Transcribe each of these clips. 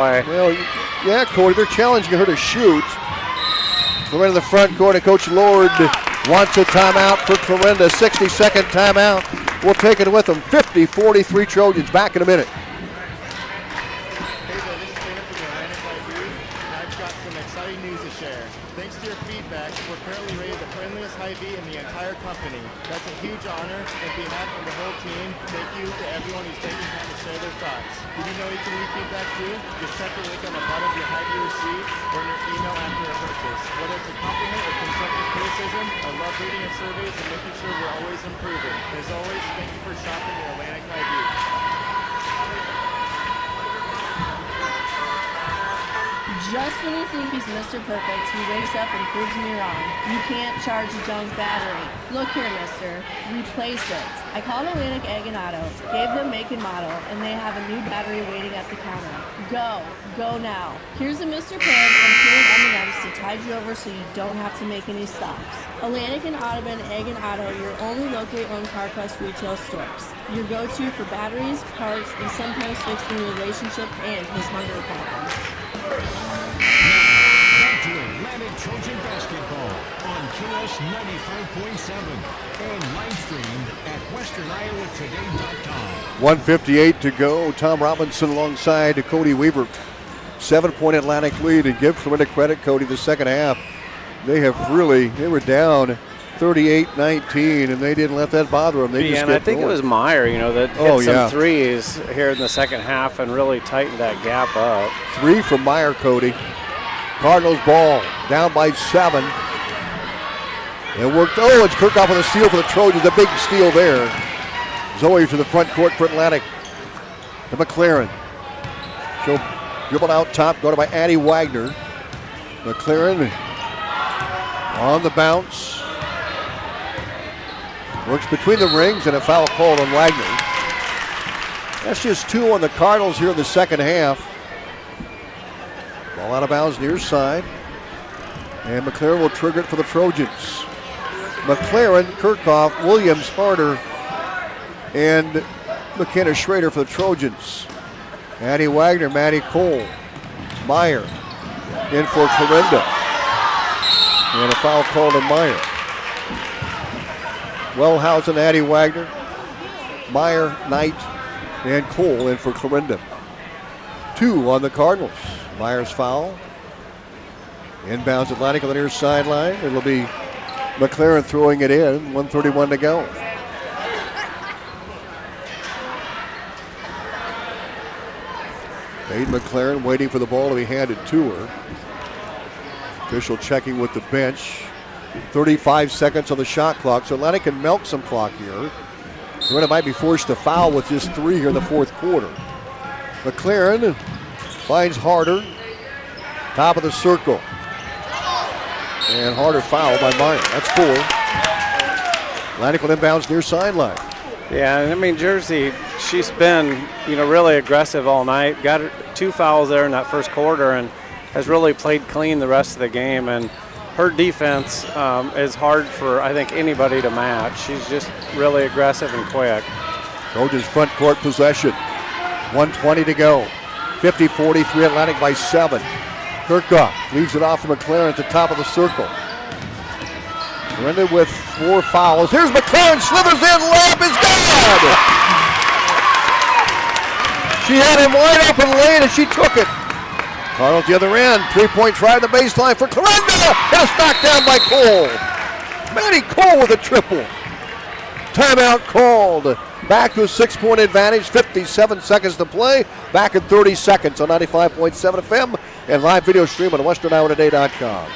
Well, yeah, Cody, they're challenging her to shoot. Clarinda in the front court, and Coach Lord wants a timeout for Clarinda. 60-second timeout. We'll take it with them. 50-43 Trojans. Back in a minute. Company. That's a huge honor. On behalf of the whole team, thank you to everyone who's taking time to share their thoughts. Did you know you can leave feedback too? Just check the link on the bottom of your Hy-Vee receipt or in your email after a purchase. Whether it's a compliment or constructive criticism, I love reading your surveys and making sure we're always improving. As always, thank you for shopping at Atlantic Hy-Vee. Just when you think he's Mr. Perfect, he wakes up and proves me wrong. You can't charge a junk battery. Look here, mister. Replace it. I called Atlantic Egg and Auto, gave them make and model, and they have a new battery waiting at the counter. Go. Go now. Here's a Mr. Pig and peanut M&Ms to tide you over so you don't have to make any stops. Atlantic and Audubon Egg and Auto, your only locally owned CarQuest retail stores. Your go-to for batteries, parts, and sometimes fixing the relationship and his hunger problems. Back to Atlantic Trojan basketball on KS 95.7 and live streamed at westerniowatoday.com. 1:58 to go. Tom Robinson alongside Cody Weaver. 7-point Atlantic lead, and give Clarinda credit, Cody, the second half. They were down 38-19, and they didn't let that bother them. They just and I think going. It was Meyer, that hit some threes here in the second half and really tightened that gap up. 3 from Meyer, Cody. Cardinals ball, down by 7. It worked. Oh, it's Kirkhoff with a steal for the Trojans. A big steal there. Zoe to the front court for Atlantic. To McLaren. She'll dribble out top, guarded by Addie Wagner. McLaren on the bounce. Works between the rings, and a foul called on Wagner. That's just 2 on the Cardinals here in the second half. Ball out of bounds near side. And McLaren will trigger it for the Trojans. McLaren, Kirkhoff, Williams, Harder, and McKenna Schrader for the Trojans. Addie Wagner, Maddie Cole, Meyer in for Clarinda. And a foul called on Meyer. Wellhausen, Addie Wagner, Meyer, Knight, and Cole in for Clarinda. 2 on the Cardinals. Meyer's foul. Inbounds Atlantic on the near sideline. It'll be McLaren throwing it in. 1:31 to go. Paige McLaren waiting for the ball to be handed to her. Official checking with the bench. 35 seconds on the shot clock, so Atlantic can milk some clock here. Clarinda might be forced to foul with just 3 here in the fourth quarter. McLaren finds Harder, top of the circle. And Harder fouled by Meyer. That's 4. Atlantic will inbounds near sideline. Yeah, and I mean, Jersey, she's been, really aggressive all night. Got 2 fouls there in that first quarter and has really played clean the rest of the game. And her defense is hard for, I think, anybody to match. She's just really aggressive and quick. Trojans front court possession. 1:20 to go. 50-43 Atlantic by 7. Kirkhoff leaves it off for McLaren at the top of the circle. Clarinda with 4 fouls. Here's McLaren, slithers in, layup is good! She had him wide open lane and she took it. Cardinals the other end. 3-point try to the baseline for Clarinda. And it's knocked down by Cole. Maddie Cole with a triple. Timeout called. Back to a 6-point advantage. 57 seconds to play. Back in 30 seconds on 95.7 FM and live video stream on westerniowatoday.com.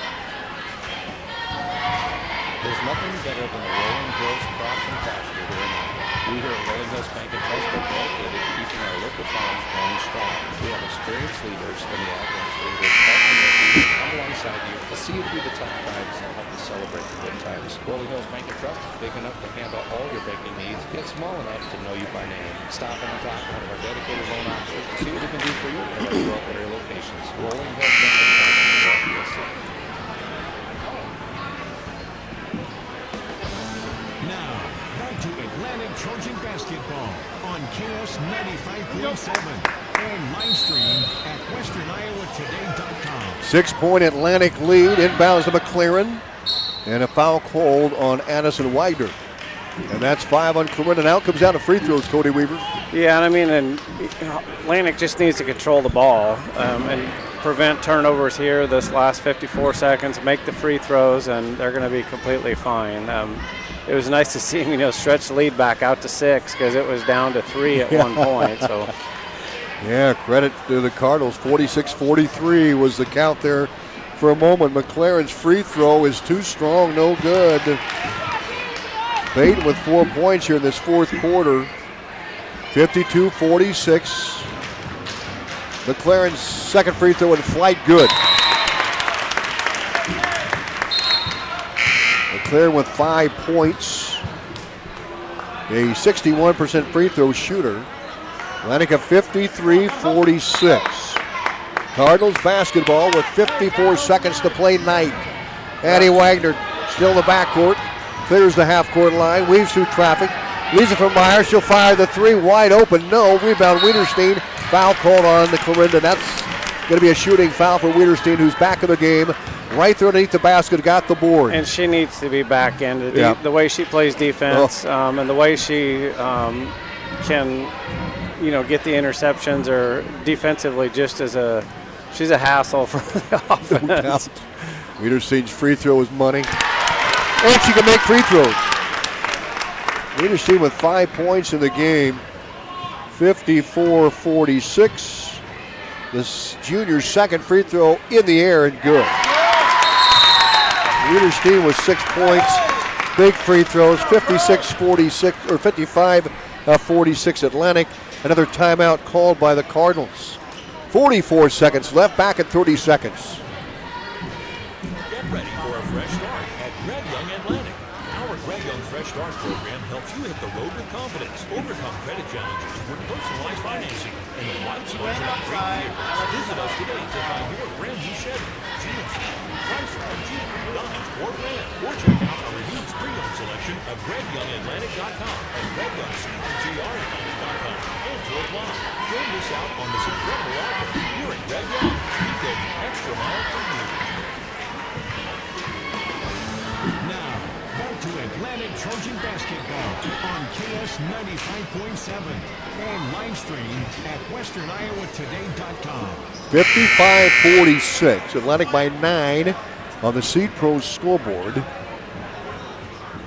There's nothing better than a rolling hills crops and pasture here in Iowa. We here at Rolling Hills Bank and Trust are dedicated to keeping our local farms growing strong. We have experienced leaders in the ag industry who are partnering with you to come alongside you to see you through the tough times and help you celebrate the good times. Rolling Hills Bank and Trust is big enough to handle all your banking needs, yet small enough to know you by name. Stop in and talk to one of our dedicated loan officers to see what we can do for you at our 12 area locations. Rolling Hills Bank and Trust in North USA. Now, back to Atlantic Trojan basketball on KS 95.7 and live stream at Western IowaToday.com. 6-point Atlantic lead, inbounds to McLaren, and a foul called on Addison Wagner. And that's 5 on Clarinda. Now it comes down to free throws, Cody Weaver. Yeah, and I mean, and Atlantic just needs to control the ball and prevent turnovers here this last 54 seconds, make the free throws, and they're going to be completely fine. It was nice to see him, stretch the lead back out to 6 because it was down to 3 at one point. So, yeah, credit to the Cardinals. 46-43 was the count there for a moment. McLaren's free throw is too strong, no good. Peyton with 4 points here in this fourth quarter. 52-46. McLaren's second free throw in flight, good. McLaren with 5 points. A 61% free throw shooter. Atlantic at 53-46. Cardinals basketball with 54 seconds to play. Knight. Addie Wagner still in the backcourt. Clears the half-court line, weaves through traffic, leaves it from Meyer. She'll fire the 3, wide open, no. Rebound, Wiederstein. Foul called on the Clarinda. That's going to be a shooting foul for Wiederstein, who's back in the game. Right there underneath the basket, got the board. And she needs to be back in. The way she plays defense and the way she can, get the interceptions, or defensively just she's a hassle for the offense. Wiederstein's free throw is money. And she can make free throws. Wiederstein with 5 points in the game. 54-46. This junior's second free throw in the air and good. Wiederstein with 6 points. Big free throws. 56-46 or 55-46 Atlantic. Another timeout called by the Cardinals. 44 seconds left. Back at 30 seconds. Get ready for a fresh start at Red Young Atlantic. Our Red Young Fresh Start program helps you hit the road with confidence, overcome credit challenges with personalized financing, and a wide selection of great vehicles. Visit us today to find your brand new Chevy, GMC, Chrysler, Jeep, Dodge, or Ram, or check out our huge pre-owned selection at RedYoungAtlantic.com and RedYoungCJRAtlantic.com. And to apply, don't miss out on this incredible offer. Here at Red Young, we go the extra mile for you. Now, back to Atlantic Trojan basketball on KS 95.7 and live stream at WesternIowaToday.com. 55-46. Atlantic by 9 on the Seed Pros scoreboard.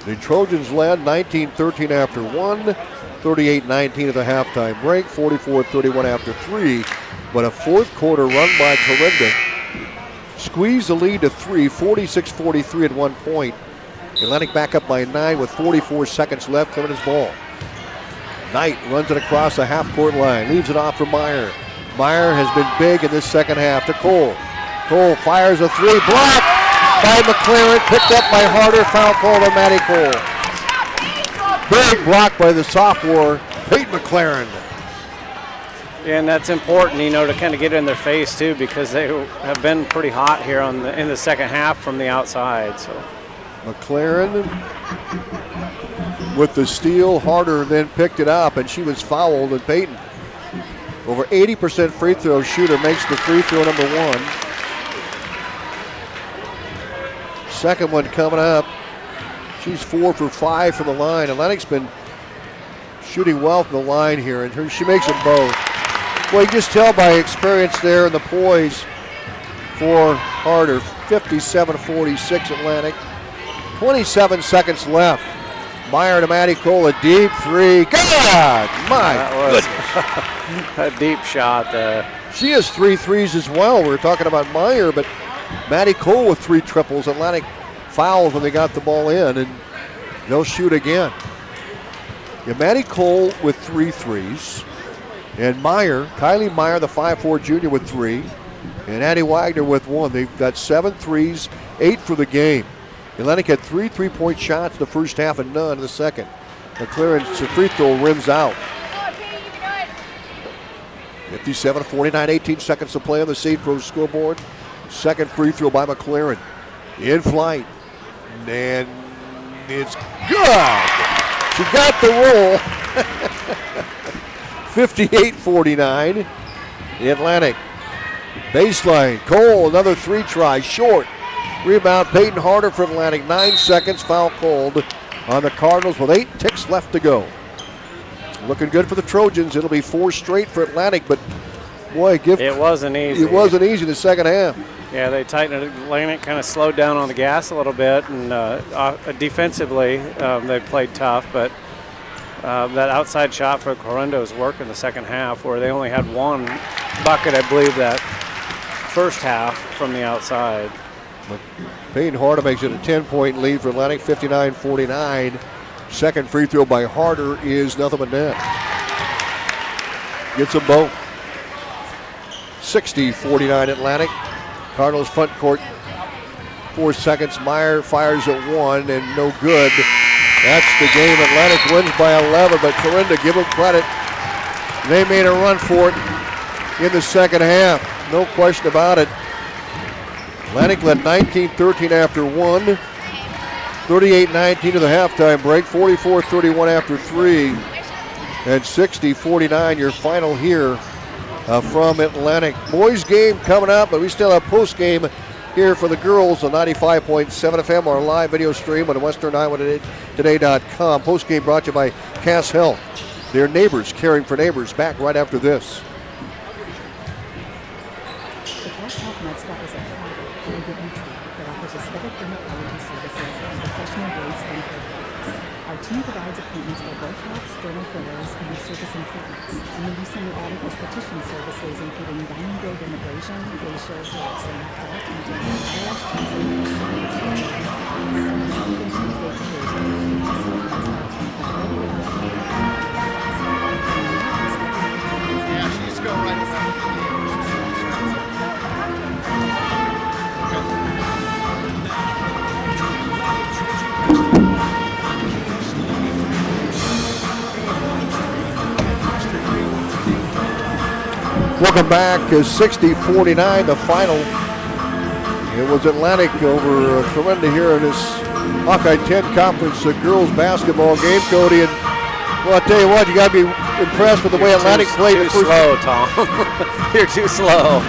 The Trojans led 19-13 after 1, 38-19 at the halftime break, 44-31 after 3. But a fourth quarter run by Clarinda squeezed the lead to 3, 46-43 at one point. Atlantic back up by 9 with 44 seconds left. Clarinda's ball. Knight runs it across the half-court line, leaves it off for Meyer. Meyer has been big in this second half to Cole. Cole fires a 3, blocked by McLaren, picked up by Harder, foul called on Maddie Cole. Big block by the sophomore, Peyton McLaren. Yeah, and that's important, to kind of get in their face too, because they have been pretty hot here in the second half from the outside. So McLaren with the steal. Harder then picked it up, and she was fouled, and Peyton, over 80% free throw shooter, makes the free throw number 1. Second one coming up. She's 4 for 5 from the line. Atlantic's been shooting well from the line here, and she makes them both. Well, you just tell by experience there and the poise for Harder. 57-46 Atlantic. 27 seconds left. Meyer to Maddie Cole, a deep 3. God, my goodness. A deep shot there. She has 3 threes as well. We were talking about Meyer, but Maddie Cole with 3 triples. Atlantic fouled when they got the ball in, and they'll shoot again. Yeah, Maddie Cole with 3 threes. And Kylie Meyer, the 5'4 junior, with 3. And Addie Wagner with 1. They've got 7 threes, 8 for the game. Atlantic had 3 3-point shots in the first half and none in the second. McLaren's free throw rims out. 57-49, 18 seconds to play on the Seed Pros scoreboard. Second free throw by McLaren. In flight. And it's good. She got the roll. 58-49. The Atlantic Baseline, Cole, another three try, short. Rebound, Peyton Harder for Atlantic. 9 seconds, foul called on the Cardinals with 8 ticks left to go. Looking good for the Trojans. It'll be 4 straight for Atlantic, but boy, it wasn't easy. It wasn't easy in the second half. Yeah, they tightened it. Atlantic kind of slowed down on the gas a little bit, and defensively they played tough, but that outside shot for Clarinda was working in the second half, where they only had one bucket, I believe, that first half from the outside. Peyton Harder makes it a 10-point lead for Atlantic, 59-49. Second free throw by Harder is nothing but net. Gets them both. 60-49 Atlantic. Cardinals front court, 4 seconds. Meyer fires at 1 and no good. That's the game. Atlantic wins by 11, but Clarinda, give them credit. They made a run for it in the second half. No question about it. Atlantic led 19-13 after 1. 38-19 to the halftime break. 44-31 after 3. And 60-49 your final here from Atlantic. Boys game coming up, but we still have post game here for the girls on 95.7 FM, our live video stream on WesternIowaToday.com. Post game brought to you by Cass Health. Their neighbors caring for neighbors. Back right after this. The Cass Health Med Spa is a private, elegant retreat that offers aesthetic dermatology services and professional grade skincare products. Our team provides appointments for Botox, dermal fillers, and resurfacing treatments. And we recently added esthetician services, including diamond grade dermabrasion, facials, waxing, fat, and eyelash teasing, and Tuesday to Thursday. Cass Health Med Spa team has ready She's going right Welcome back. 60-49, the final. It was Atlantic over Clarinda here in this Hawkeye 10 Conference girls basketball game, Cody. And well, I'll tell you what, you got to be impressed with the way Atlantic played. Too slow, Tom. You're too slow.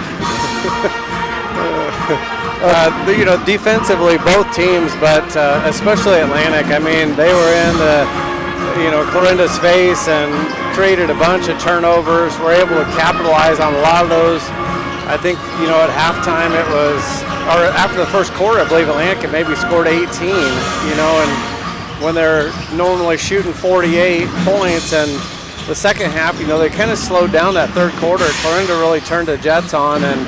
Defensively, both teams, but especially Atlantic. I mean, they were in Clarinda's face and created a bunch of turnovers. Were able to capitalize on a lot of those. I think, at halftime it was, or after the first quarter, I believe Atlantic maybe scored 18, and when they're normally shooting 48 points, and the second half, they kind of slowed down that third quarter. Clarinda really turned the Jets on, and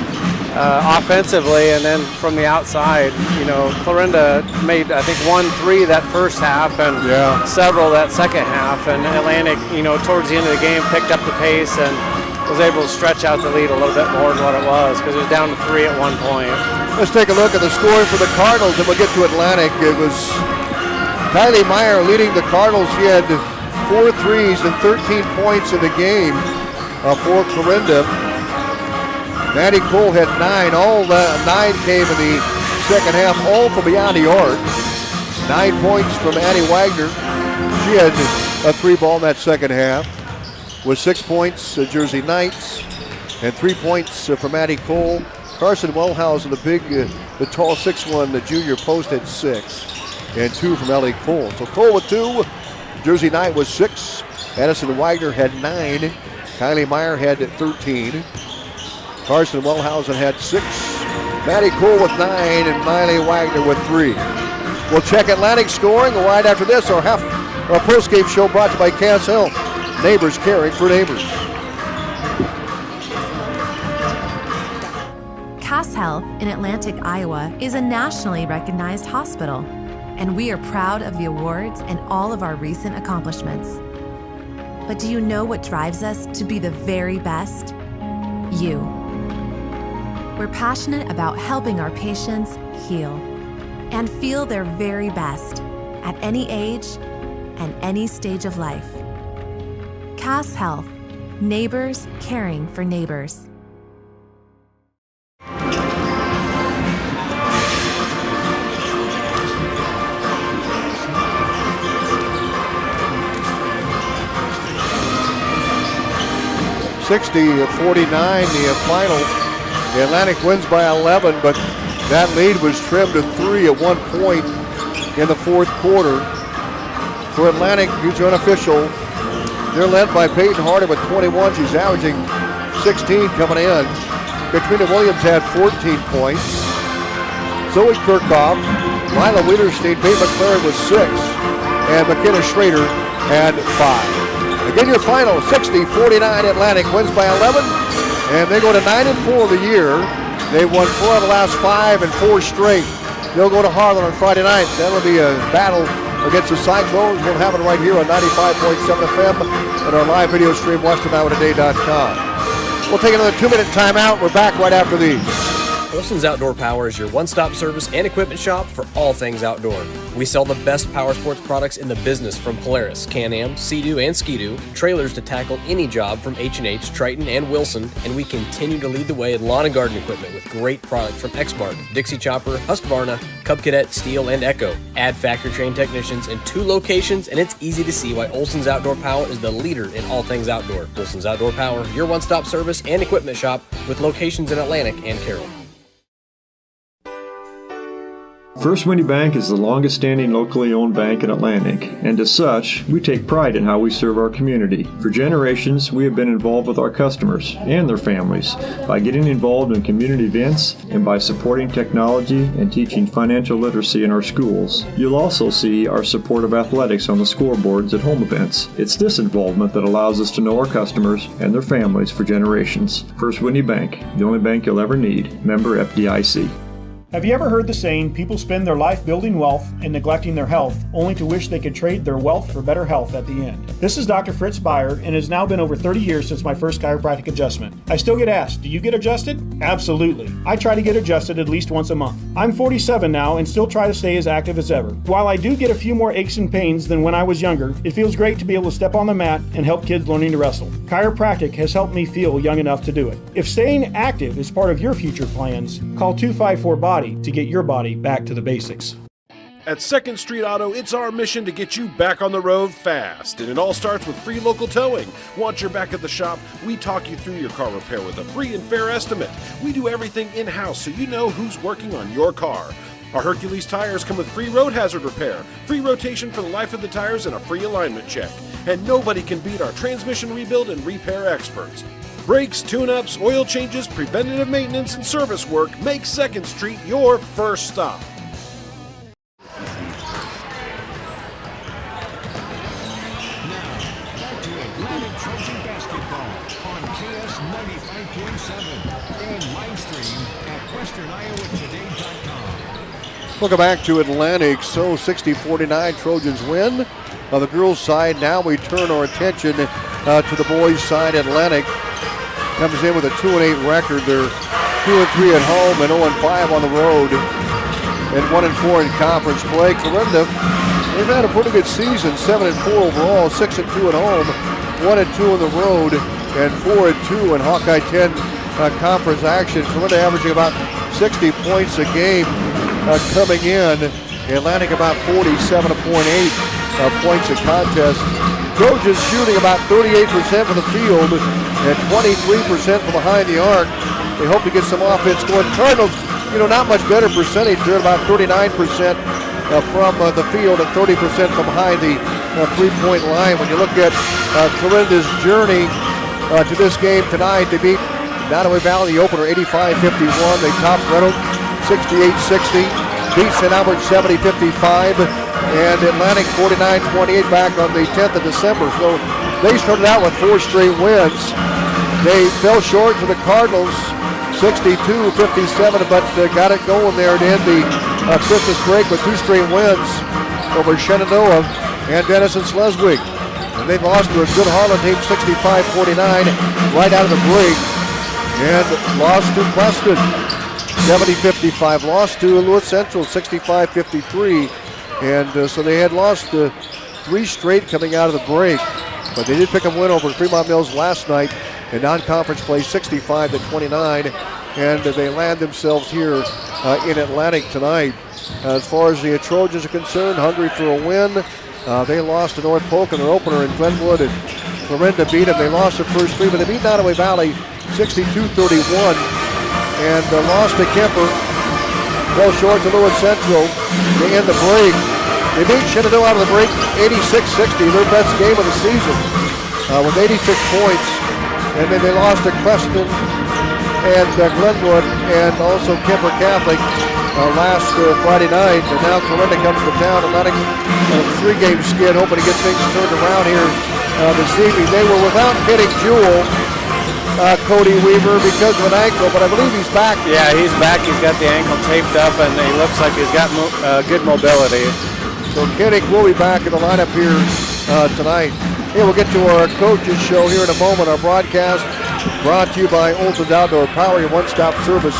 offensively, and then from the outside, Clarinda made, I think, 1-3 that first half and several that second half, and Atlantic, towards the end of the game picked up the pace and was able to stretch out the lead a little bit more than what it was, because it was down to 3 at one point. Let's take a look at the scoring for the Cardinals, and we'll get to Atlantic. It was Kylie Meyer leading the Cardinals. She had 4 threes and 13 points in the game for Clarinda. Maddie Cole had 9. All 9 came in the second half, all from beyond the arc. 9 points from Addie Wagner. She had a 3-ball in that second half. With 6 points, Jersey Knights, and 3 points from Maddie Cole. Carson Wellhausen, the tall 6'1", the junior post, had 6, and 2 from Ellie Cole. So Cole with 2, Jersey Knight was 6, Addison Wagner had 9, Kylie Meyer had 13. Carson Wellhausen had 6. Maddie Cole with 9 and Miley Wagner with 3. We'll check Atlantic scoring right after this. Our post-game show brought to you by Cass Health. Neighbors caring for neighbors. Cass Health in Atlantic, Iowa is a nationally recognized hospital, and we are proud of the awards and all of our recent accomplishments. But do you know what drives us to be the very best? You. We're passionate about helping our patients heal and feel their very best at any age and any stage of life. Cass Health, neighbors caring for neighbors. $60-49, the final. The Atlantic wins by 11, but that lead was trimmed to 3 at one point in the fourth quarter. For Atlantic, who's unofficial, they're led by Peyton Harder with 21. She's averaging 16 coming in. Katrina Williams had 14 points. Zoe Kirchhoff, Lila Wiederstein, Peyton McLaren with 6, and McKenna Schrader had 5. Again, your final 60-49 Atlantic wins by 11, and they go to 9-4 the year. They've won 4 of the last 5 and 4 straight. They'll go to Harlan on Friday night. That'll be a battle against the Cyclones. We'll have it right here on 95.7 FM and our live video stream, WesternIowaToday.com. We'll take another 2-minute timeout. We're back right after these. Olson's Outdoor Power is your one-stop service and equipment shop for all things outdoor. We sell the best power sports products in the business, from Polaris, Can-Am, Sea-Doo, and Ski-Doo, trailers to tackle any job from H&H, Triton, and Wilson, and we continue to lead the way in lawn and garden equipment with great products from Exmark, Dixie Chopper, Husqvarna, Cub Cadet, Steel, and Echo. Add factory-trained technicians in 2 locations, and it's easy to see why Olson's Outdoor Power is the leader in all things outdoor. Olson's Outdoor Power, your one-stop service and equipment shop with locations in Atlantic and Carroll. First Windy Bank is the longest standing locally owned bank in Atlantic, and as such, we take pride in how we serve our community. For generations, we have been involved with our customers and their families by getting involved in community events and by supporting technology and teaching financial literacy in our schools. You'll also see our support of athletics on the scoreboards at home events. It's this involvement that allows us to know our customers and their families for generations. First Windy Bank, the only bank you'll ever need. Member FDIC. Have you ever heard the saying, people spend their life building wealth and neglecting their health, only to wish they could trade their wealth for better health at the end? This is Dr. Fritz Beyer, and it has now been over 30 years since my first chiropractic adjustment. I still get asked, do you get adjusted? Absolutely. I try to get adjusted at least once a month. I'm 47 now and still try to stay as active as ever. While I do get a few more aches and pains than when I was younger, it feels great to be able to step on the mat and help kids learning to wrestle. Chiropractic has helped me feel young enough to do it. If staying active is part of your future plans, call 254-BODY to get your body back to the basics. At 2nd Street Auto, it's our mission to get you back on the road fast. And it all starts with free local towing. Once you're back at the shop, we talk you through your car repair with a free and fair estimate. We do everything in-house so you know who's working on your car. Our Hercules tires come with free road hazard repair, free rotation for the life of the tires, and a free alignment check. And nobody can beat our transmission rebuild and repair experts. Brakes, tune-ups, oil changes, preventative maintenance, and service work make 2nd Street your first stop. Trojan basketball on KS 95.7 and live stream at WesternIowaToday.com. Welcome back to Atlantic. So 60-49 Trojans win. On the girls' side, now we turn our attention to the boys' side. Atlantic comes in with a 2-8 record. They're 2-3 at home and 0-5 on the road, and 1-4 in conference play. Clarinda, they've had a pretty good season, 7-4 overall, 6-2 at home, 1-2 on the road, and 4-2 in Hawkeye 10 conference action. Clarinda averaging about 60 points a game coming in. Atlantic about 47.8 points a contest. Trojans shooting about 38% from the field and 23% from behind the arc. They hope to get some offense going. Cardinals, not much better percentage. They're at about 39% from the field and 30% from behind the three-point line. When you look at Clarinda's journey to this game tonight, they beat Nottoway Valley, the opener, 85-51. They topped Reynolds 68-60. Beat St. Albert 70-55. And Atlantic 49-28 back on the 10th of December. So they started out with 4 straight wins. They fell short to the Cardinals 62-57, but got it going there to end the Christmas break with 2 straight wins over Shenandoah and Denison Sleswig. And they lost to a good Harlan team 65-49 right out of the break. And lost to Preston 70-55. Lost to Lewis Central 65-53. And so they had lost 3 straight coming out of the break. But they did pick up a win over Fremont Mills last night in non-conference play 65-29. And they land themselves here in Atlantic tonight. As far as the Trojans are concerned, hungry for a win. They lost to North Polk in their opener in Glenwood, and Clarinda beat them. They lost their first 3, but they beat Nottoway Valley 62-31. and lost to Kemper. Fell short to Lewis Central. They end the break. They beat Shenandoah out of the break 86-60, their best game of the season, with 86 points. And then they lost to Creston and Glenwood and also Kemper Catholic last Friday night. And now Clarinda comes to town. Atlantic on a 3-game skid, hoping to get things turned around here this evening. They were without Kenny Jewell, Cody Weaver, because of an ankle, but I believe he's back. Yeah, he's back. He's got the ankle taped up, and he looks like he's got good mobility. So Kennick will be back in the lineup here tonight. Hey, we'll get to our coaches show here in a moment. Our broadcast brought to you by Olson's Outdoor Power, your one-stop service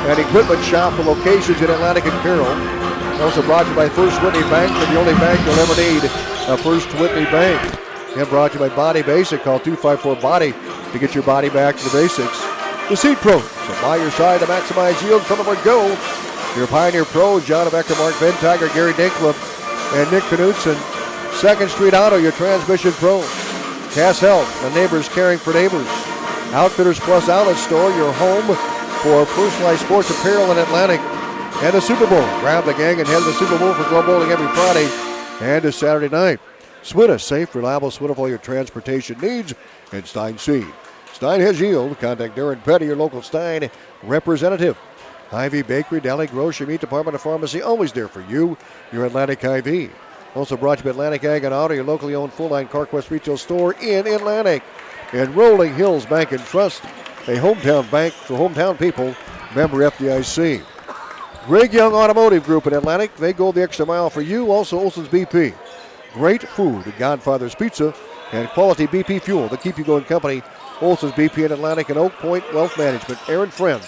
and equipment shop for locations in Atlantic and Carroll. Also brought to you by First Whitney Bank, for the only bank you'll ever need, First Whitney Bank. And brought to you by Body Basic. Call 254-BODY to get your body back to the basics. The Seed Pros, so by your side to maximize yield from the go. Your Pioneer Pros, John Becker, Mark Van Tiger, Gary Dinklip, and Nick Knutson. 2nd Street Auto, your transmission pros. Cass Health, the neighbors caring for neighbors. Outfitters Plus Outlet Store, your home for personalized sports apparel in Atlantic. And the Super Bowl. Grab the gang and head to the Super Bowl for Glow Bowling every Friday and a Saturday night. Swinna, safe, reliable Swinna for all your transportation needs. And Stein Seed. Stein has yield. Contact Darren Petty, your local Stein representative. Hy-Vee Bakery, Deli Grocery, Meat Department, of Pharmacy, always there for you. Your Atlantic Hy-Vee. Also brought to you by Atlantic Ag and Auto, your locally owned full-line CarQuest retail store in Atlantic. And Rolling Hills Bank and Trust, a hometown bank for hometown people, member FDIC. Greg Young Automotive Group in Atlantic, they go the extra mile for you. Also Olson's BP. Great food at Godfather's Pizza and quality BP fuel that keep you going company. Olson's BP in Atlantic and Oak Point Wealth Management. Aaron Friend,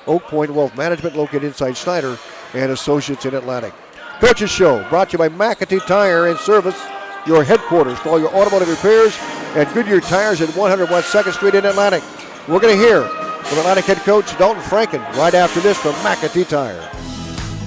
Oak Point Wealth Management, located inside Snyder and Associates in Atlantic. Coaches Show brought to you by McAtee Tire and Service, your headquarters for all your automotive repairs, and Goodyear Tires at 100 West 2nd Street in Atlantic. We're going to hear from Atlantic head coach Dalton Franken right after this from McAtee Tire.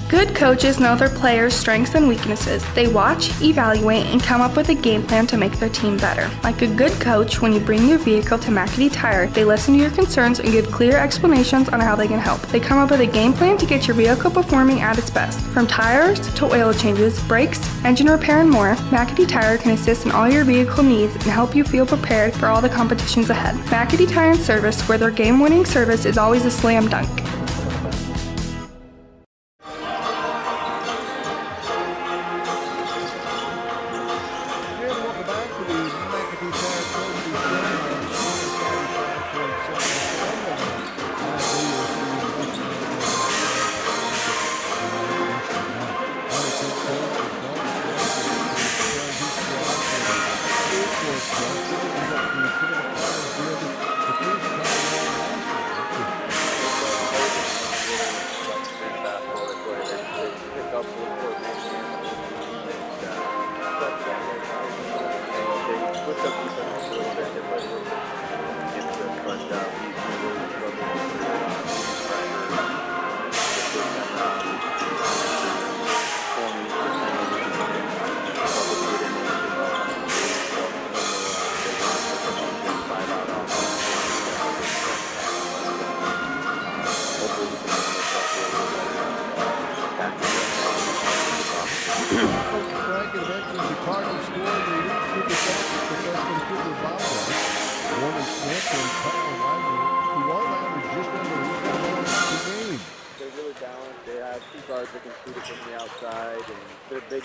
Good coaches know their players' strengths and weaknesses. They watch, evaluate, and come up with a game plan to make their team better. Like a good coach, when you bring your vehicle to McAtee Tire, they listen to your concerns and give clear explanations on how they can help. They come up with a game plan to get your vehicle performing at its best. From tires to oil changes, brakes, engine repair, and more, McAtee Tire can assist in all your vehicle needs and help you feel prepared for all the competitions ahead. McAtee Tire and Service, where their game-winning service is always a slam dunk.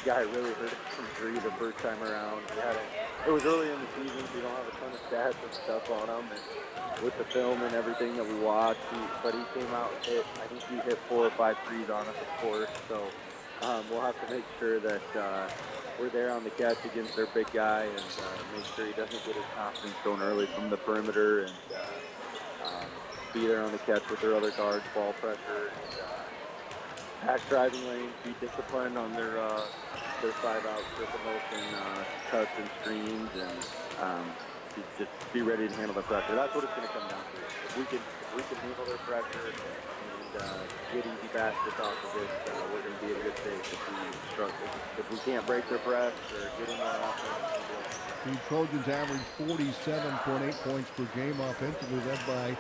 Guy really hurt it from three the first time around. It was early in the season, so we don't have a ton of stats and stuff on him, and with the film and everything that we watched, but he came out and hit, I think he hit 4 or 5 threes on us, of course, so we'll have to make sure that we're there on the catch against their big guy and make sure he doesn't get his confidence going early from the perimeter and be there on the catch with their other guards, ball pressure, and pack driving lanes, be disciplined on their 5-out triple motion cuts and screens, and just be ready to handle the pressure. That's what it's going to come down to. If we can handle their pressure and get easy baskets off of it, we're going to be in good shape. If we can't break their press or get in our offense. The Trojans average 47.8 points per game offensively, led by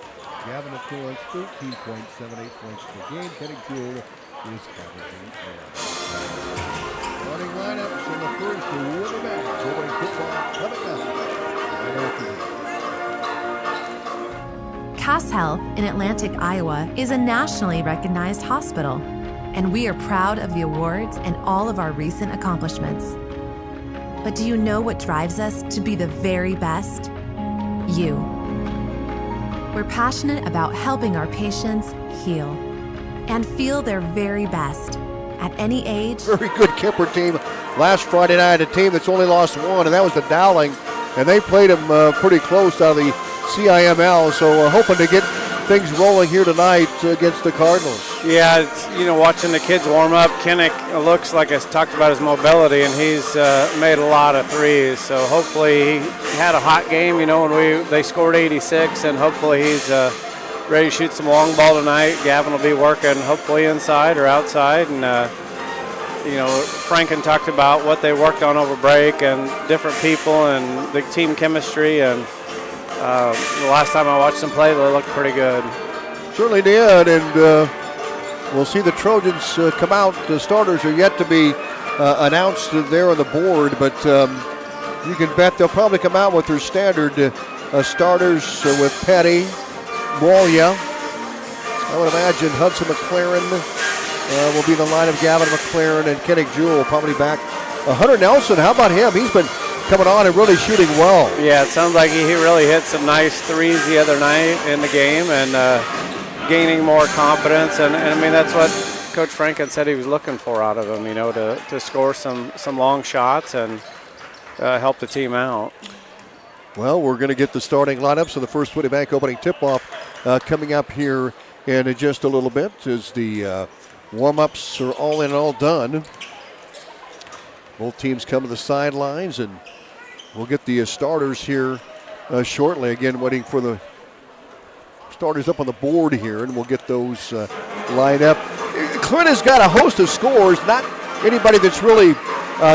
Gavin McClellan, 13.78 points per game. Kenny Jewell is averaging 10. Starting lineups in the first quarter back. Opening football coming up. Cass Health in Atlantic, Iowa is a nationally recognized hospital, and we are proud of the awards and all of our recent accomplishments. But do you know what drives us to be the very best? You. We're passionate about helping our patients heal and feel their very best at any age. Very good Kemper team. Last Friday night, a team that's only lost one, and that was the Dowling, and they played them pretty close out of the CIML, so hoping to get things rolling here tonight against the Cardinals. Yeah, it's, watching the kids warm up, Kinnick looks like I talked about his mobility, and he's made a lot of threes. So hopefully he had a hot game, when they scored 86, and hopefully he's ready to shoot some long ball tonight. Gavin will be working hopefully inside or outside, and Franken talked about what they worked on over break and different people and the team chemistry, and the last time I watched them play, they looked pretty good. Certainly did, and we'll see the Trojans come out. The starters are yet to be announced there on the board, but you can bet they'll probably come out with their standard starters with Petty, Molia. I would imagine Hudson McLaren will be the line of Gavin McLaren and Kenny Jewell probably back. Hunter Nelson, how about him? He's been coming on and really shooting well. Yeah, it sounds like he really hit some nice threes the other night in the game and gaining more confidence. And I mean, that's what Coach Franken said he was looking for out of him, to score some long shots and help the team out. Well, we're going to get the starting lineups of the First Whitney Bank opening tip-off coming up here in just a little bit as the warm-ups are all in and all done. Both teams come to the sidelines, and we'll get the starters here shortly. Again, waiting for the starters up on the board here, and we'll get those lined up. Clarinda's got a host of scores, not anybody that's really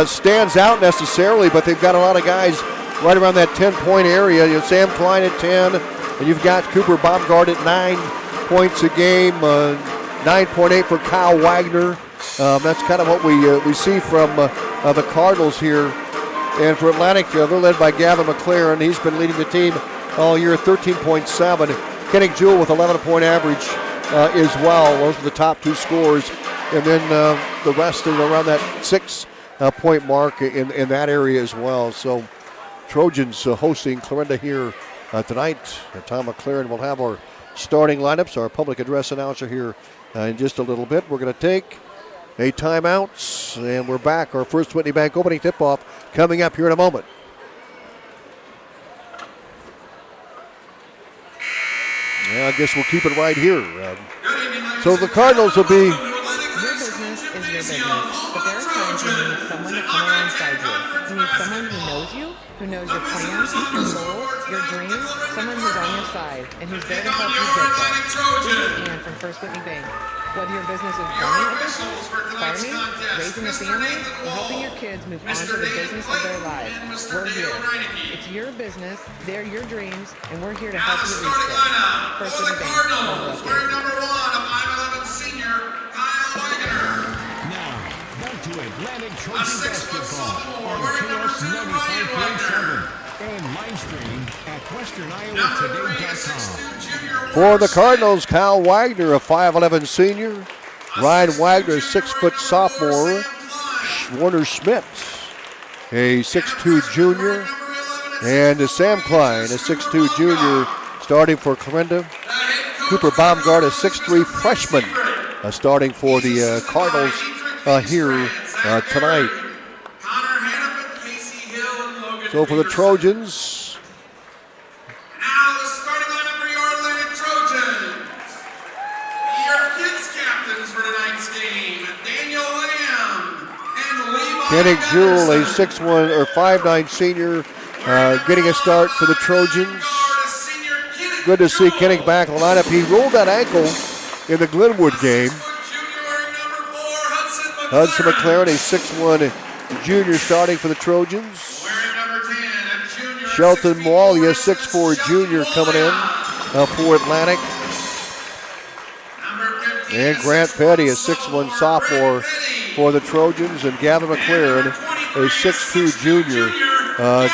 stands out necessarily, but they've got a lot of guys right around that 10-point area. Sam Klein at 10, and you've got Cooper Baumgart at 9 points a game, 9.8 for Kyle Wagner. That's kind of what we see from the Cardinals here. And for Atlantic, they're led by Gavin McLaren. He's been leading the team all year, 13.7. Kenny Jewell with 11-point average as well. Those are the top two scores. And then the rest is around that 6-point mark in that area as well. So Trojans hosting Clarinda here tonight. Tom McLaren will have our starting lineups, our public address announcer here in just a little bit. We're going to take a timeout, and we're back. Our First Whitney Bank opening tip-off coming up here in a moment. Yeah, I guess we'll keep it right here. So the Cardinals will be... Your business is your business, but there are times when you need someone to come alongside you. You need someone who knows you, who knows your plans, your goals, your dreams, someone who's on your side and who's there to help you get there. This is Ann from First Whitney Bank. Whether your business is running a business, farming, raising a family, or helping your kids move on to the business of their lives, we're here. It's your business, they're your dreams, and we're here to help you reach them. First Whitney Bank. Wearing number 1, a 5'11" senior, Kyle Wagner. Now, back to Atlantic Trojan basketball on KS 95.7 and live stream at WesternIowaToday.com. For the Cardinals, Kyle Wagner, a 5'11" senior. Ryan Wagner, a 6-foot sophomore. Warner Schmidt, a 6'2" junior. And Sam Klein, a 6'2" junior, starting for Clarinda. Cooper Baumgart, a 6'3" freshman, starting for the Cardinals here tonight. So for the Trojans, Now the starting lineup for your Atlantic Trojans. Your kids captains for tonight's game, Daniel Lamb and Levi Kenny Jewell, a Patterson. 6'1" or 5'9" senior, getting a start for the Trojans. Good to see Kenny back in the lineup. He rolled that ankle in the Glenwood game. Hudson McLaren, a 6'1" junior, starting for the Trojans. Shelton Moalia, 6'4" junior, coming in for Atlantic. And Grant Petty, a 6'1 sophomore for the Trojans, and Gavin McLaren, a 6'2 junior,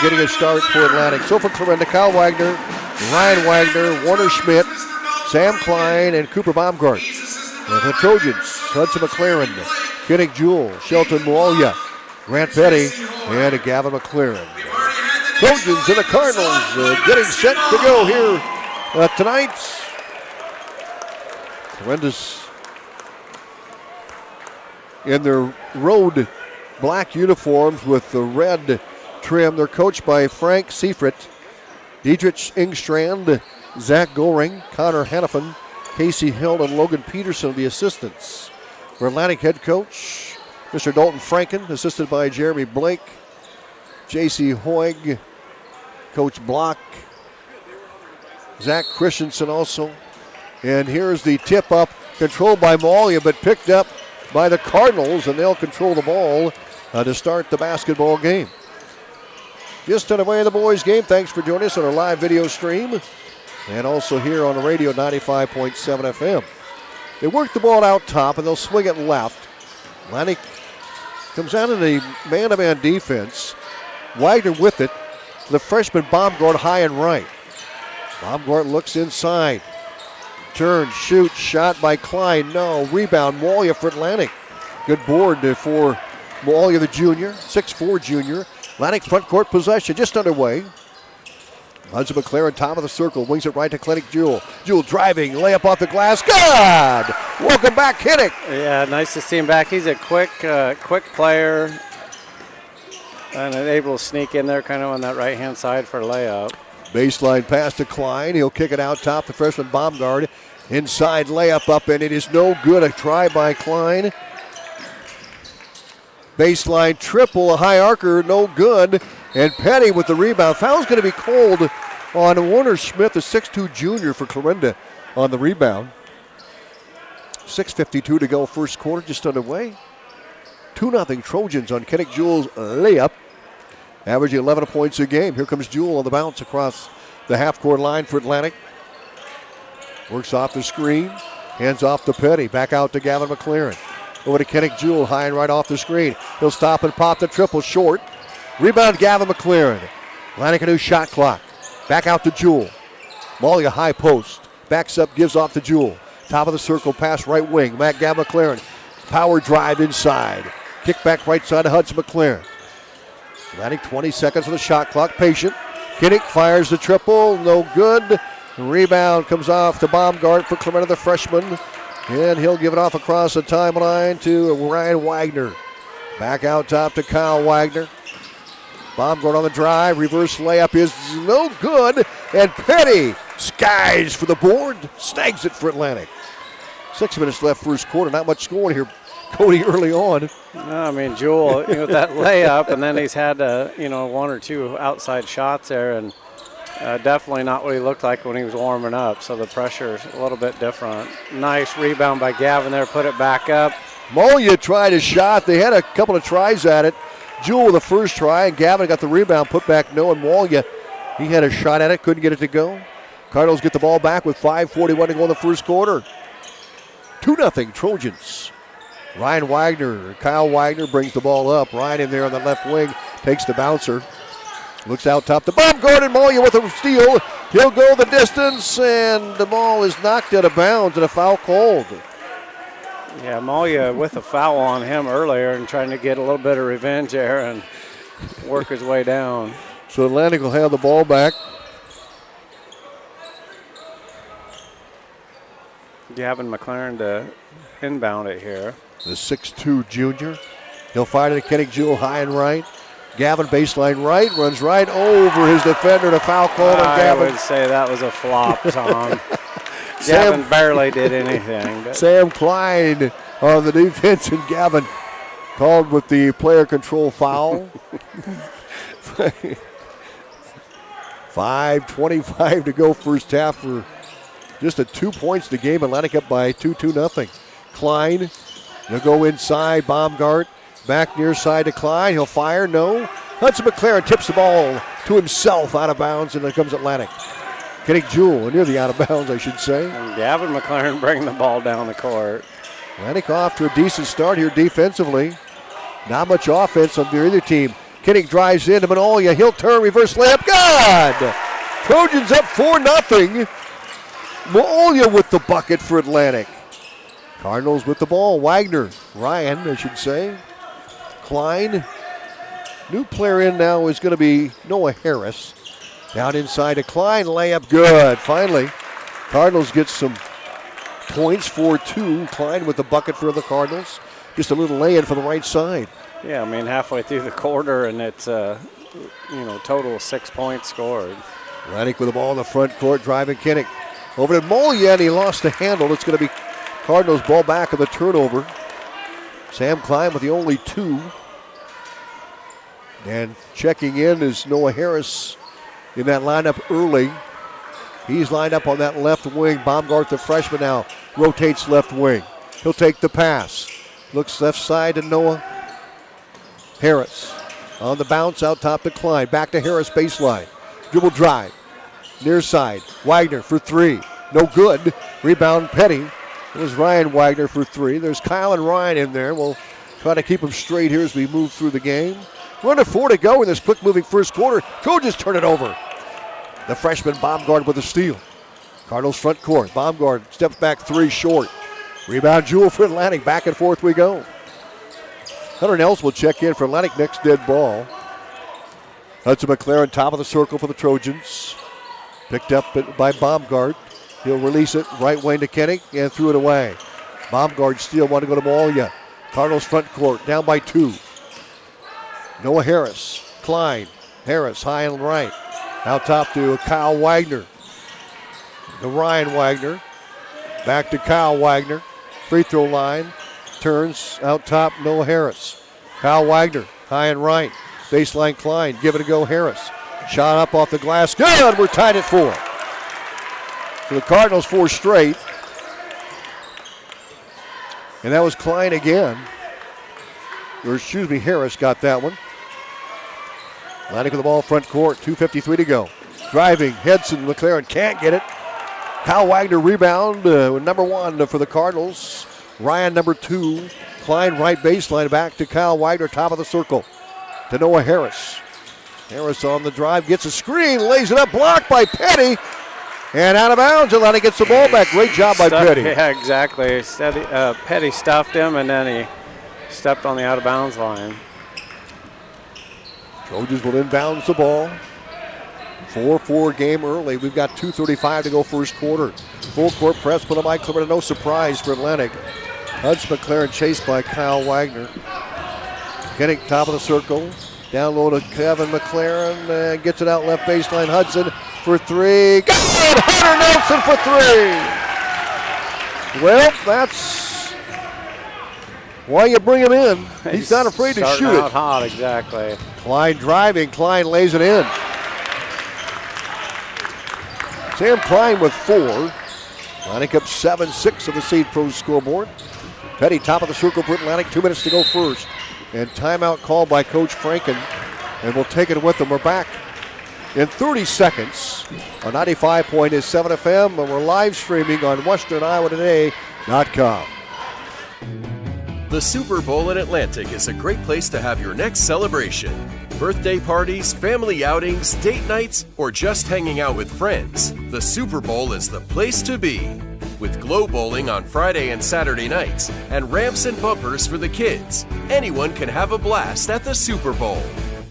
getting a start for Atlantic. So for Clarinda, Kyle Wagner, Ryan Wagner, Warner Schmidt, Sam Klein, and Cooper Baumgart. And for the Trojans, Hudson McLaren, Kinnick Jewell, Shelton Moalia, Grant Petty, and Gavin McLaren. Trojans and the Cardinals getting set to go here tonight. Clarinda's in their road black uniforms with the red trim. They're coached by Frank Seifert, Dietrich Ingstrand, Zach Goring, Connor Hannafin, Casey Hill, and Logan Peterson, the assistants. For Atlantic head coach, Mr. Dalton Franken, assisted by Jeremy Blake, J.C. Hoig, Coach Block, Zach Christensen also. And here's the tip up, controlled by Moalia, but picked up by the Cardinals, and they'll control the ball to start the basketball game. Just underway in the boys' game. Thanks for joining us on our live video stream and also here on the radio 95.7 FM. They work the ball out top, and they'll swing it left. Atlantic comes out in the man-to-man defense. Wagner with it. The freshman Baumgart high and right. Baumgart looks inside. Turn, shoot, shot by Klein. No. Rebound, Moalia for Atlantic. Good board for Moalia, the junior, 6'4 junior. Atlantic front court possession just underway. Hudson McLaren, top of the circle, wings it right to Kinnick Jewell. Jewell driving, layup off the glass. Good! Welcome back, Kinnick. Yeah, nice to see him back. He's a quick player and able to sneak in there kind of on that right-hand side for a layup. Baseline pass to Klein. He'll kick it out top. The freshman Baumgart. Inside layup up, and it is no good. A try by Klein. Baseline triple, a high arcer, no good. And Petty with the rebound. Foul's going to be called on Warner Smith, the 6'2 junior for Clarinda on the rebound. 6:52 to go, first quarter, just underway. 2-0 Trojans on Kinnick Jewell's layup. Averaging 11 points a game. Here comes Jewell on the bounce across the half-court line for Atlantic. Works off the screen. Hands off to Petty. Back out to Gavin McLaren. Over to Kinnick Jewell, high and right off the screen. He'll stop and pop the triple short. Rebound Gavin McLaren. Atlantic a new shot clock. Back out to Jewell. Moalia high post. Backs up, gives off to Jewell. Top of the circle, pass right wing. Gavin McLaren. Power drive inside. Kick back right side to Hudson McLaren. Atlantic 20 seconds on the shot clock. Patient. Kinnick fires the triple. No good. Rebound comes off to Baumgart for Clarinda, the freshman. And he'll give it off across the timeline to Ryan Wagner. Back out top to Kyle Wagner. Baumgart on the drive. Reverse layup is no good. And Petty skies for the board. Snags it for Atlantic. 6 minutes left first quarter. Not much scoring here, Cody, early on. No, I mean, Jewell, with that layup, and then he's had, one or two outside shots there, and definitely not what he looked like when he was warming up, so the pressure's a little bit different. Nice rebound by Gavin there, put it back up. Moalia tried a shot. They had a couple of tries at it. Jewell the first try, and Gavin got the rebound, put back no, and Moalia, he had a shot at it, couldn't get it to go. Cardinals get the ball back with 5:41 to go in the first quarter. 2-0 Trojans. Ryan Wagner, Kyle Wagner brings the ball up. Ryan in there on the left wing, takes the bouncer. Looks out top to Baumgart, and Moalia with a steal. He'll go the distance, and the ball is knocked out of bounds and a foul called. Yeah, Moalia with a foul on him earlier and trying to get a little bit of revenge there and work his way down. So Atlantic will have the ball back. Gavin McLaren to inbound it here. The 6'2 junior. He'll fire to Kinnick Jewell high and right. Gavin baseline right, runs right over his defender, and a foul call on Gavin. I would say that was a flop, Tom. Gavin barely did anything. But. Sam Klein on the defense, and Gavin called with the player control foul. 5:25 to go first half for just 2 points to game. Atlantic up by 2-0. Klein, he'll go inside. Baumgart back near side to Klein. He'll fire, no. Hudson McLaren tips the ball to himself out of bounds, and there comes Atlantic. Kinnick Jewell near the out of bounds, I should say. And Gavin McLaren bringing the ball down the court. Atlantic off to a decent start here defensively. Not much offense on the other team. Kinnick drives into Manolia. He'll turn, reverse layup. Good! Trojans up 4-0. Manolia with the bucket for Atlantic. Cardinals with the ball. Ryan, I should say. Klein. New player in now is going to be Noah Harris. Down inside to Klein. Layup good. Finally, Cardinals get some points. 4-2. Klein with the bucket for the Cardinals. Just a little lay-in for the right side. Yeah, I mean, halfway through the quarter, and it's total of 6 points scored. Atlantic with the ball in the front court, driving Kinnick. Over to Molia, and he lost the handle. It's going to be Cardinals ball back of the turnover. Sam Klein with the only 2. And checking in is Noah Harris in that lineup early. He's lined up on that left wing. Baumgart, the freshman, now rotates left wing. He'll take the pass. Looks left side to Noah Harris. On the bounce, out top to Klein. Back to Harris, baseline. Dribble drive. Near side. Wagner for 3. No good. Rebound, Petty. It was Ryan Wagner for 3. There's Kyle and Ryan in there. We'll try to keep them straight here as we move through the game. 1:04 to go in this quick-moving first quarter. Trojans turn it over. The freshman Baumgart with a steal. Cardinals front court. Baumgart steps back 3 short. Rebound Jewell for Atlantic. Back and forth we go. Hunter Nelson will check in for Atlantic next dead ball. Hudson McLaren top of the circle for the Trojans. Picked up by Baumgart. He'll release it right wing to Kinnick and threw it away. Baumgart steal, want to go to Molia. Cardinals front court, down by 2. Noah Harris, Klein, Harris high and right. Out top to Kyle Wagner. To Ryan Wagner. Back to Kyle Wagner. Free throw line. Turns out top, Noah Harris. Kyle Wagner, high and right. Baseline Klein, give it a go Harris. Shot up off the glass, good, we're tied at 4. For the Cardinals, 4 straight. And that was Klein again. Or excuse me, Harris got that one. Atlantic with the ball front court, 2:53 to go. Driving, Hedson, McLaren can't get it. Kyle Wagner rebound, number 1 for the Cardinals. Ryan number 2. Klein right baseline, back to Kyle Wagner, top of the circle. To Noah Harris. Harris on the drive, gets a screen, lays it up, blocked by Petty. And out of bounds, Atlantic gets the ball back. Great job by Petty. Yeah, exactly. Petty stuffed him, and then he stepped on the out of bounds line. Trojans will inbounds the ball. 4-4 game early. We've got 2:35 to go first quarter. Full court press put on by Clarinda. No surprise for Atlantic. Hudson McLaren chased by Kyle Wagner. Kinnick top of the circle. Down low to Kevin McLaren. Gets it out left baseline. Hudson for 3. Got it! Hunter Nelson for 3. Well, that's why you bring him in. He's not afraid to shoot out it. Hot, exactly. Klein driving. Klein lays it in. Sam Klein with 4. Atlantic up 7-6 on the St. Pro scoreboard. Petty top of the circle for Atlantic. 2 minutes to go first. And timeout called by Coach Franken. And we'll take it with them. We're back in 30 seconds on 95.7 FM. And we're live streaming on WesternIowaToday.com. The Super Bowl in Atlantic is a great place to have your next celebration. Birthday parties, family outings, date nights, or just hanging out with friends. The Super Bowl is the place to be. With Glow Bowling on Friday and Saturday nights, and ramps and bumpers for the kids, anyone can have a blast at the Super Bowl.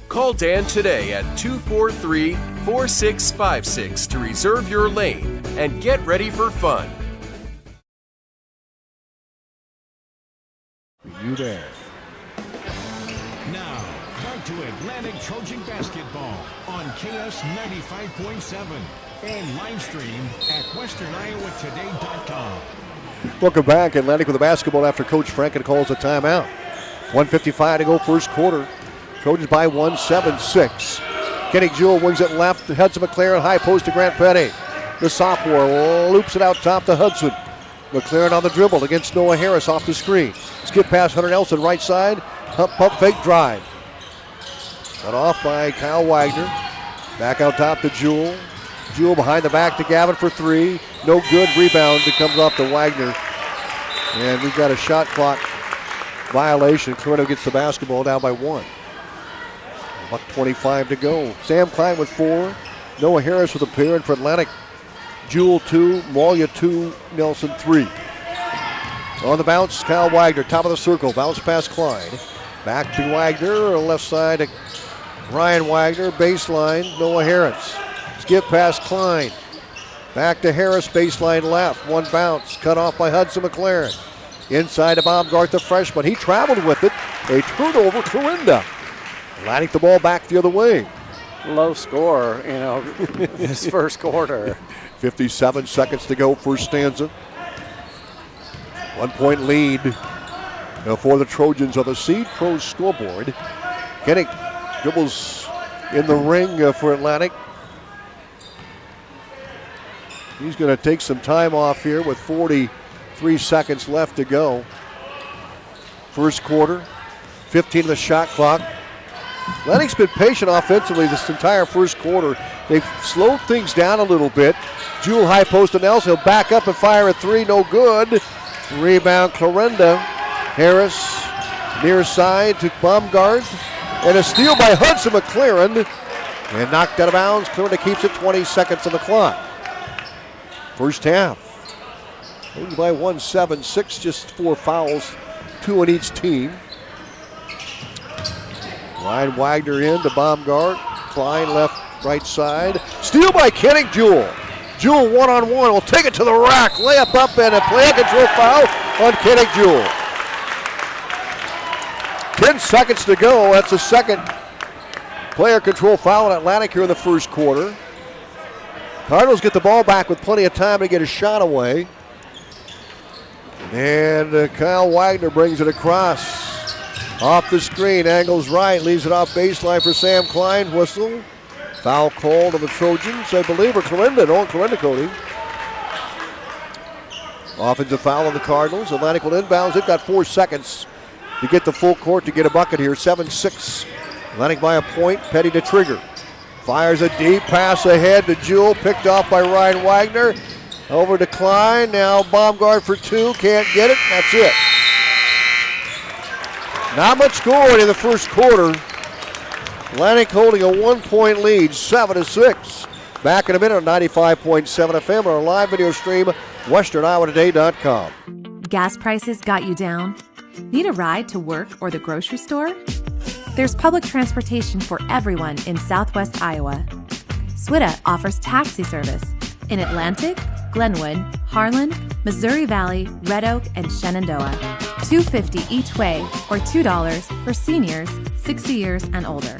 Call Dan today at 243-4656 to reserve your lane and get ready for fun. You there. Now, back to Atlantic Trojan basketball on KS 95.7 and live stream at westerniowatoday.com. Welcome back. Atlantic with the basketball after Coach Franken calls a timeout. 1:55 to go first quarter. Trojans by 1, 7-6. Kenny Jewell wings it left to Hudson McLaren. High post to Grant Petty. The sophomore loops it out top to Hudson. McLaren on the dribble against Noah Harris off the screen. Skip past Hunter Nelson, right side. Pump fake drive. Cut off by Kyle Wagner. Back out top to Jewell. Jewell behind the back to Gavin for 3. No good. Rebound that comes off to Wagner. And we've got a shot clock violation. Clarinda gets the basketball down by 1. About 25 to go. Sam Klein with 4. Noah Harris with a pair. And for Atlantic, Jewel 2, Malia 2, Nelson 3. On the bounce, Kyle Wagner, top of the circle. Bounce past Klein. Back to Wagner, left side to Ryan Wagner, baseline, Noah Harris. Skip past Klein. Back to Harris, baseline left. One bounce, cut off by Hudson McLaren. Inside to Baumgart, the freshman. He traveled with it. A turnover, Clarinda. Atlantic the ball back the other way. Low score, this first quarter. 57 seconds to go, first stanza. 1 point lead for the Trojans on the Seed Pros scoreboard. Kennick dribbles in the ring for Atlantic. He's going to take some time off here with 43 seconds left to go. First quarter, 15 of the shot clock. Atlantic's been patient offensively this entire first quarter. They've slowed things down a little bit. Jewel high post to Nelson. He'll back up and fire a 3, no good. Rebound Clarinda. Harris near side to Baumgart. And a steal by Hudson McLaren. And knocked out of bounds. Clarinda keeps it, 20 seconds on the clock. First half. Leading by 1, 7-6, just 4 fouls, 2 on each team. Ryan Wagner in to Baumgart. Klein left, right side. Steal by Kennick Jewel. Jewel one-on-one will take it to the rack. Layup up and a play control foul on Kennick Jewel. 10 seconds to go. That's the second player control foul on Atlantic here in the first quarter. Cardinals get the ball back with plenty of time to get a shot away. And Kyle Wagner brings it across. Off the screen, angles right, leaves it off baseline for Sam Klein. Whistle. Foul called on the Trojans, I believe, or Clarinda. No, Clarinda, Cody. Offensive foul on the Cardinals. Atlantic will inbounds. They've got 4 seconds to get the full court to get a bucket here. 7-6. Atlantic by a point. Petty to trigger. Fires a deep pass ahead to Jewel. Picked off by Ryan Wagner. Over to Klein. Now Baumgart for 2. Can't get it. That's it. Not much scoring in the first quarter. Atlantic holding a 1 point lead, 7-6. Back in a minute on 95.7 FM on our live video stream, westerniowatoday.com. Gas prices got you down? Need a ride to work or the grocery store? There's public transportation for everyone in Southwest Iowa. SWITA offers taxi service in Atlantic, Glenwood, Harlan, Missouri Valley, Red Oak, and Shenandoah. $2.50 each way or $2 for seniors 60 years and older.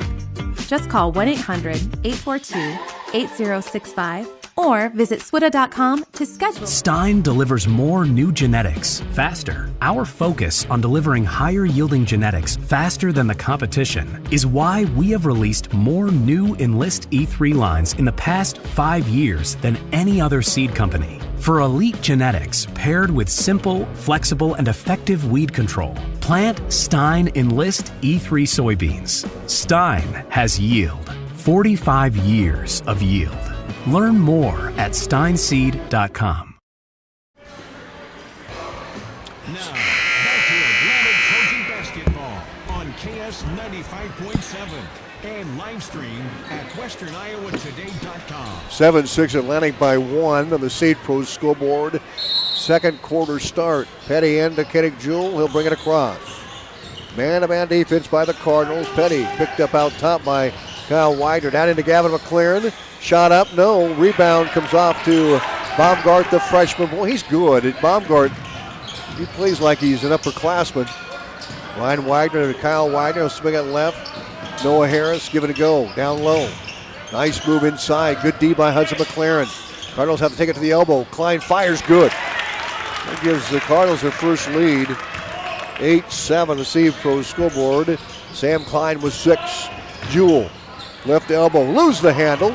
Just call 1-800-842-8065 or visit swita.com to schedule. Stein delivers more new genetics faster. Our focus on delivering higher yielding genetics faster than the competition is why we have released more new Enlist E3 lines in the past 5 years than any other seed company. For elite genetics paired with simple, flexible, and effective weed control, plant Stein Enlist E3 soybeans. Stein has yield. 45 years of yield. Learn more at steinseed.com. Now, back to Atlantic Trojan basketball on KS 95.7 and live stream at westerniowatoday.com. 7-6 Atlantic by 1 on the Seed Pros scoreboard. Second quarter start. Petty into Kennick Jewel. He'll bring it across. Man-to-man defense by the Cardinals. Petty picked up out top by Kyle Wagner. Down into Gavin McLaren. Shot up, no. Rebound comes off to Baumgart, the freshman. Boy, he's good. Baumgart, he plays like he's an upperclassman. Ryan Wagner to Kyle Wagner. He'll swing it left. Noah Harris, give it a go. Down low. Nice move inside. Good D by Hudson McLaren. Cardinals have to take it to the elbow. Klein fires good. That gives the Cardinals their first lead. 8-7, the Seed Pros scoreboard. Sam Klein with 6. Jewel, left elbow, lose the handle.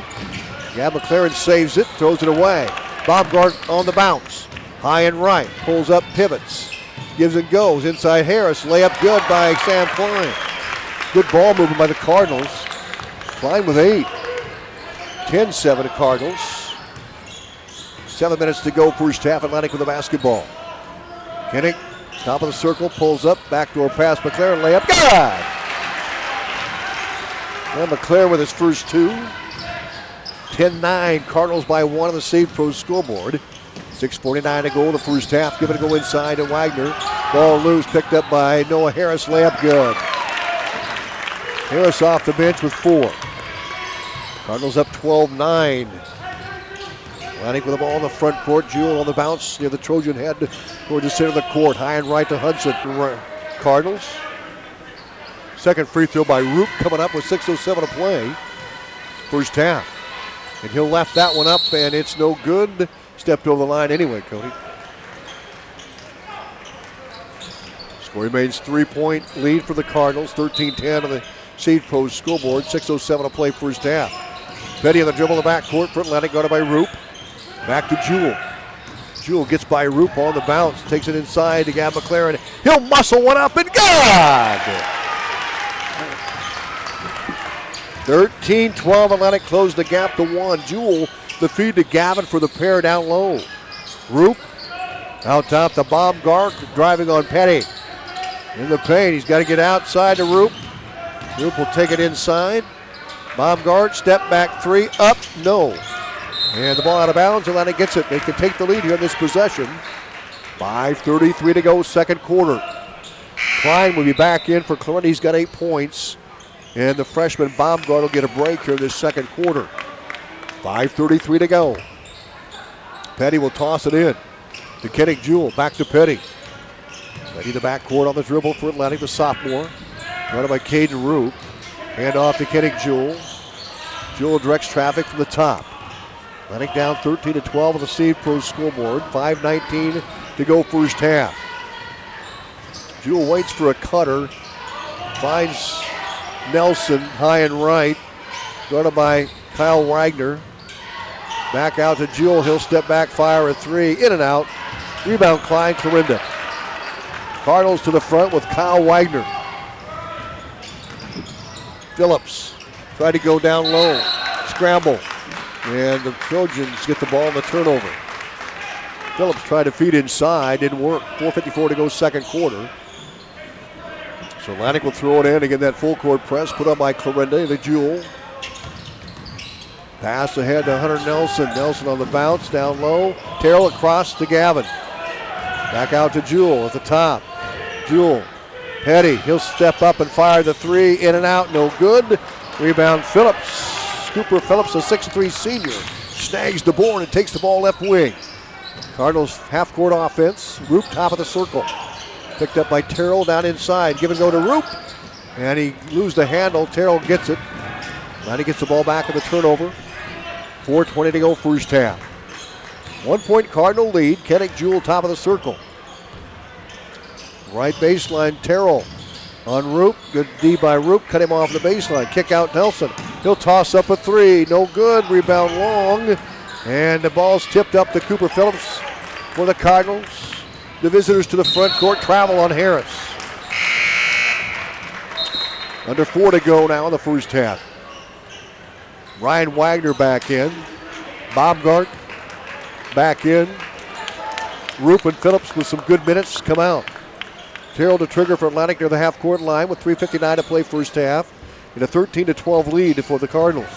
Gab McLaren saves it, throws it away. Baumgart on the bounce. High and right, pulls up, pivots. Gives and goes, inside Harris. Layup good by Sam Klein. Good ball movement by the Cardinals. Klein with 8. 10-7 to Cardinals. 7 minutes to go, first half. Atlantic with the basketball. Kinnick, top of the circle, pulls up, backdoor pass, McLaren layup, good! And McLaren with his first two. 10-9, Cardinals by 1 on the Save Pro scoreboard. 6:49 to go in the first half. Give it a go inside to Wagner. Ball loose, picked up by Noah Harris, layup good. Harris off the bench with 4. Cardinals up 12-9. Atlantic with the ball in the front court. Jewell on the bounce near the Trojan head towards the center of the court. High and right to Hudson. Cardinals. Second free throw by Roop coming up with 6:07 to play. First half. And he'll left that one up, and it's no good. Stepped over the line anyway, Cody. Score remains 3-point lead for the Cardinals. 13-10 on the Save Pro scoreboard. 6:07 to play first half. Petty on the dribble in the backcourt for Atlantic, guarded by Roop. Back to Jewell. Jewell gets by Roop on the bounce. Takes it inside to Gab McLaren. He'll muscle one up and good! 13-12, Atlantic closed the gap to 1. Jewell, the feed to Gavin for the pair down low. Roop out top to Baumgart, driving on Petty. In the paint, he's got to get outside to Roop. Roop will take it inside. Baumgart, step back 3, up, no. And the ball out of bounds, Atlantic gets it. They can take the lead here in this possession. 5:33 to go, second quarter. Klein will be back in for Clarinda. He's got 8 points. And the freshman Baumgart will get a break here in this second quarter. 5:33 to go. Petty will toss it in to Kennick Jewell. Back to Petty. Petty the backcourt on the dribble for Atlantic, the sophomore. Running by Caden Roop. Hand off to Kennick Jewell. Jewell directs traffic from the top. Atlantic down 13-12 on the Save Pro scoreboard. 5:19 to go first half. Jewell waits for a cutter. Finds Nelson high and right. Guarded by Kyle Wagner. Back out to Jewell. He'll step back, fire a 3. In and out. Rebound Klein, Clarinda. Cardinals to the front with Kyle Wagner. Phillips tried to go down low. Scramble. And the Trojans get the ball in the turnover. Phillips tried to feed inside. Didn't work. 4:54 to go second quarter. So Atlantic will throw it in to get that full court press put up by Clarinda. The Jewell. Pass ahead to Hunter Nelson. Nelson on the bounce, down low. Terrell across to Gavin. Back out to Jewell at the top. Jewell. Petty. He'll step up and fire the 3. In and out. No good. Rebound Phillips. Cooper Phillips, a 6'3 senior. Snags the board and takes the ball left wing. Cardinals half-court offense. Roop top of the circle. Picked up by Terrell down inside. Give and go to Roop. And he loses the handle. Terrell gets it. Now he gets the ball back in the turnover. 4:20 to go first half. 1 point Cardinal lead. Kennick Jewell top of the circle. Right baseline, Terrell on Roop. Good D by Roop. Cut him off the baseline. Kick out Nelson. He'll toss up a 3. No good. Rebound long. And the ball's tipped up to Cooper Phillips for the Cardinals. The visitors to the front court travel on Harris. Under 4 to go now in the first half. Ryan Wagner back in. Baumgart back in. Roop and Phillips with some good minutes come out. Terrell to trigger for Atlantic near the half-court line with 3:59 to play first half. In a 13-12 lead for the Cardinals.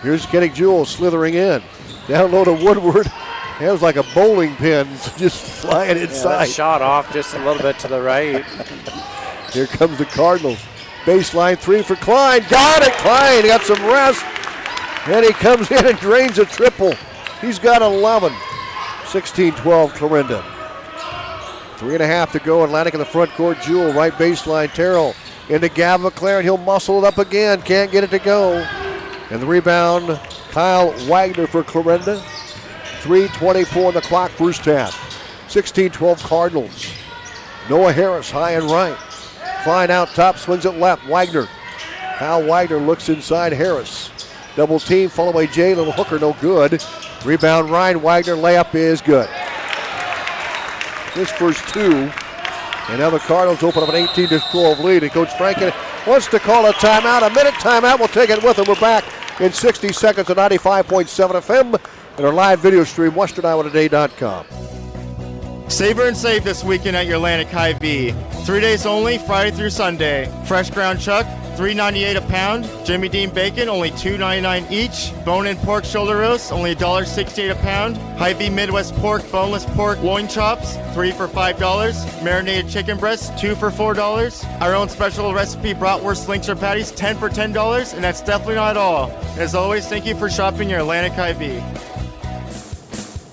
Here's Kennick Jewell slithering in. Down low to Woodward. It was like a bowling pin just flying inside. Shot off just a little bit to the right. Here comes the Cardinals. Baseline 3 for Klein. Got it, Klein. Got some rest. And he comes in and drains a triple. He's got 11. 16-12 Clarinda. 3.5 to go. Atlantic in the front court. Jewell, right baseline. Terrell into Gavin McLaren. He'll muscle it up again. Can't get it to go. And the rebound, Kyle Wagner for Clarinda. 3:24 on the clock, first half. 16-12 Cardinals. Noah Harris high and right. Klein out top, swings it left. Wagner. Kyle Wagner looks inside Harris. Double team, followed by Jay. Little hooker, no good. Rebound Ryan Wagner. Layup is good. His first 2. And now the Cardinals open up an 18-12 lead. And Coach Franken wants to call a timeout. A minute timeout. We'll take it with him. We're back in 60 seconds at 95.7 FM and our live video stream, WesternIowaToday.com. Savor and save this weekend at your Atlantic Hy-Vee. 3 days only, Friday through Sunday. Fresh ground chuck, $3.98 a pound. Jimmy Dean bacon, only $2.99 each. Bone-in pork shoulder roast, only $1.68 a pound. Hy-Vee Midwest pork, boneless pork loin chops, 3 for $5. Marinated chicken breasts, 2 for $4. Our own special recipe bratwurst links or patties, 10 for $10, and that's definitely not all. As always, thank you for shopping your Atlantic Hy-Vee.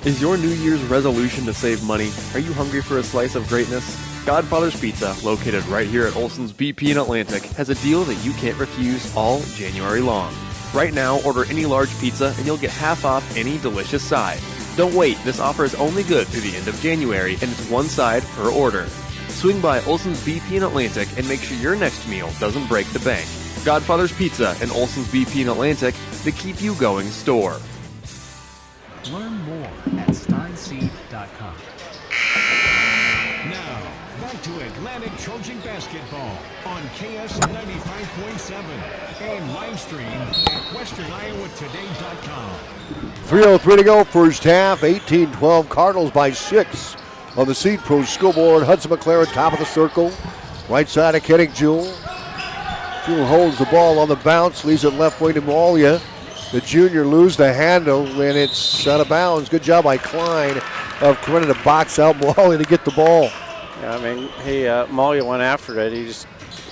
Is your New Year's resolution to save money? Are you hungry for a slice of greatness? Godfather's Pizza, located right here at Olson's BP in Atlantic, has a deal that you can't refuse all January long. Right now, order any large pizza and you'll get half off any delicious side. Don't wait, this offer is only good through the end of January and it's one side per order. Swing by Olson's BP in Atlantic and make sure your next meal doesn't break the bank. Godfather's Pizza and Olson's BP in Atlantic, the keep you going store. Learn more at steinseed.com. Now, back to Atlantic Trojan basketball on KS 95.7 and live stream at westerniowatoday.com. 3:03 to go, first half. 18-12, Cardinals by 6 on the Seed Pro scoreboard. Hudson McLaren, top of the circle. Right side of Kenny Jewell. Jewell holds the ball on the bounce, leaves it left wing to Malia. The junior lose the handle, and it's out of bounds. Good job by Klein of Clarinda to box out Malia to get the ball. Yeah, I mean, Malia went after it. He just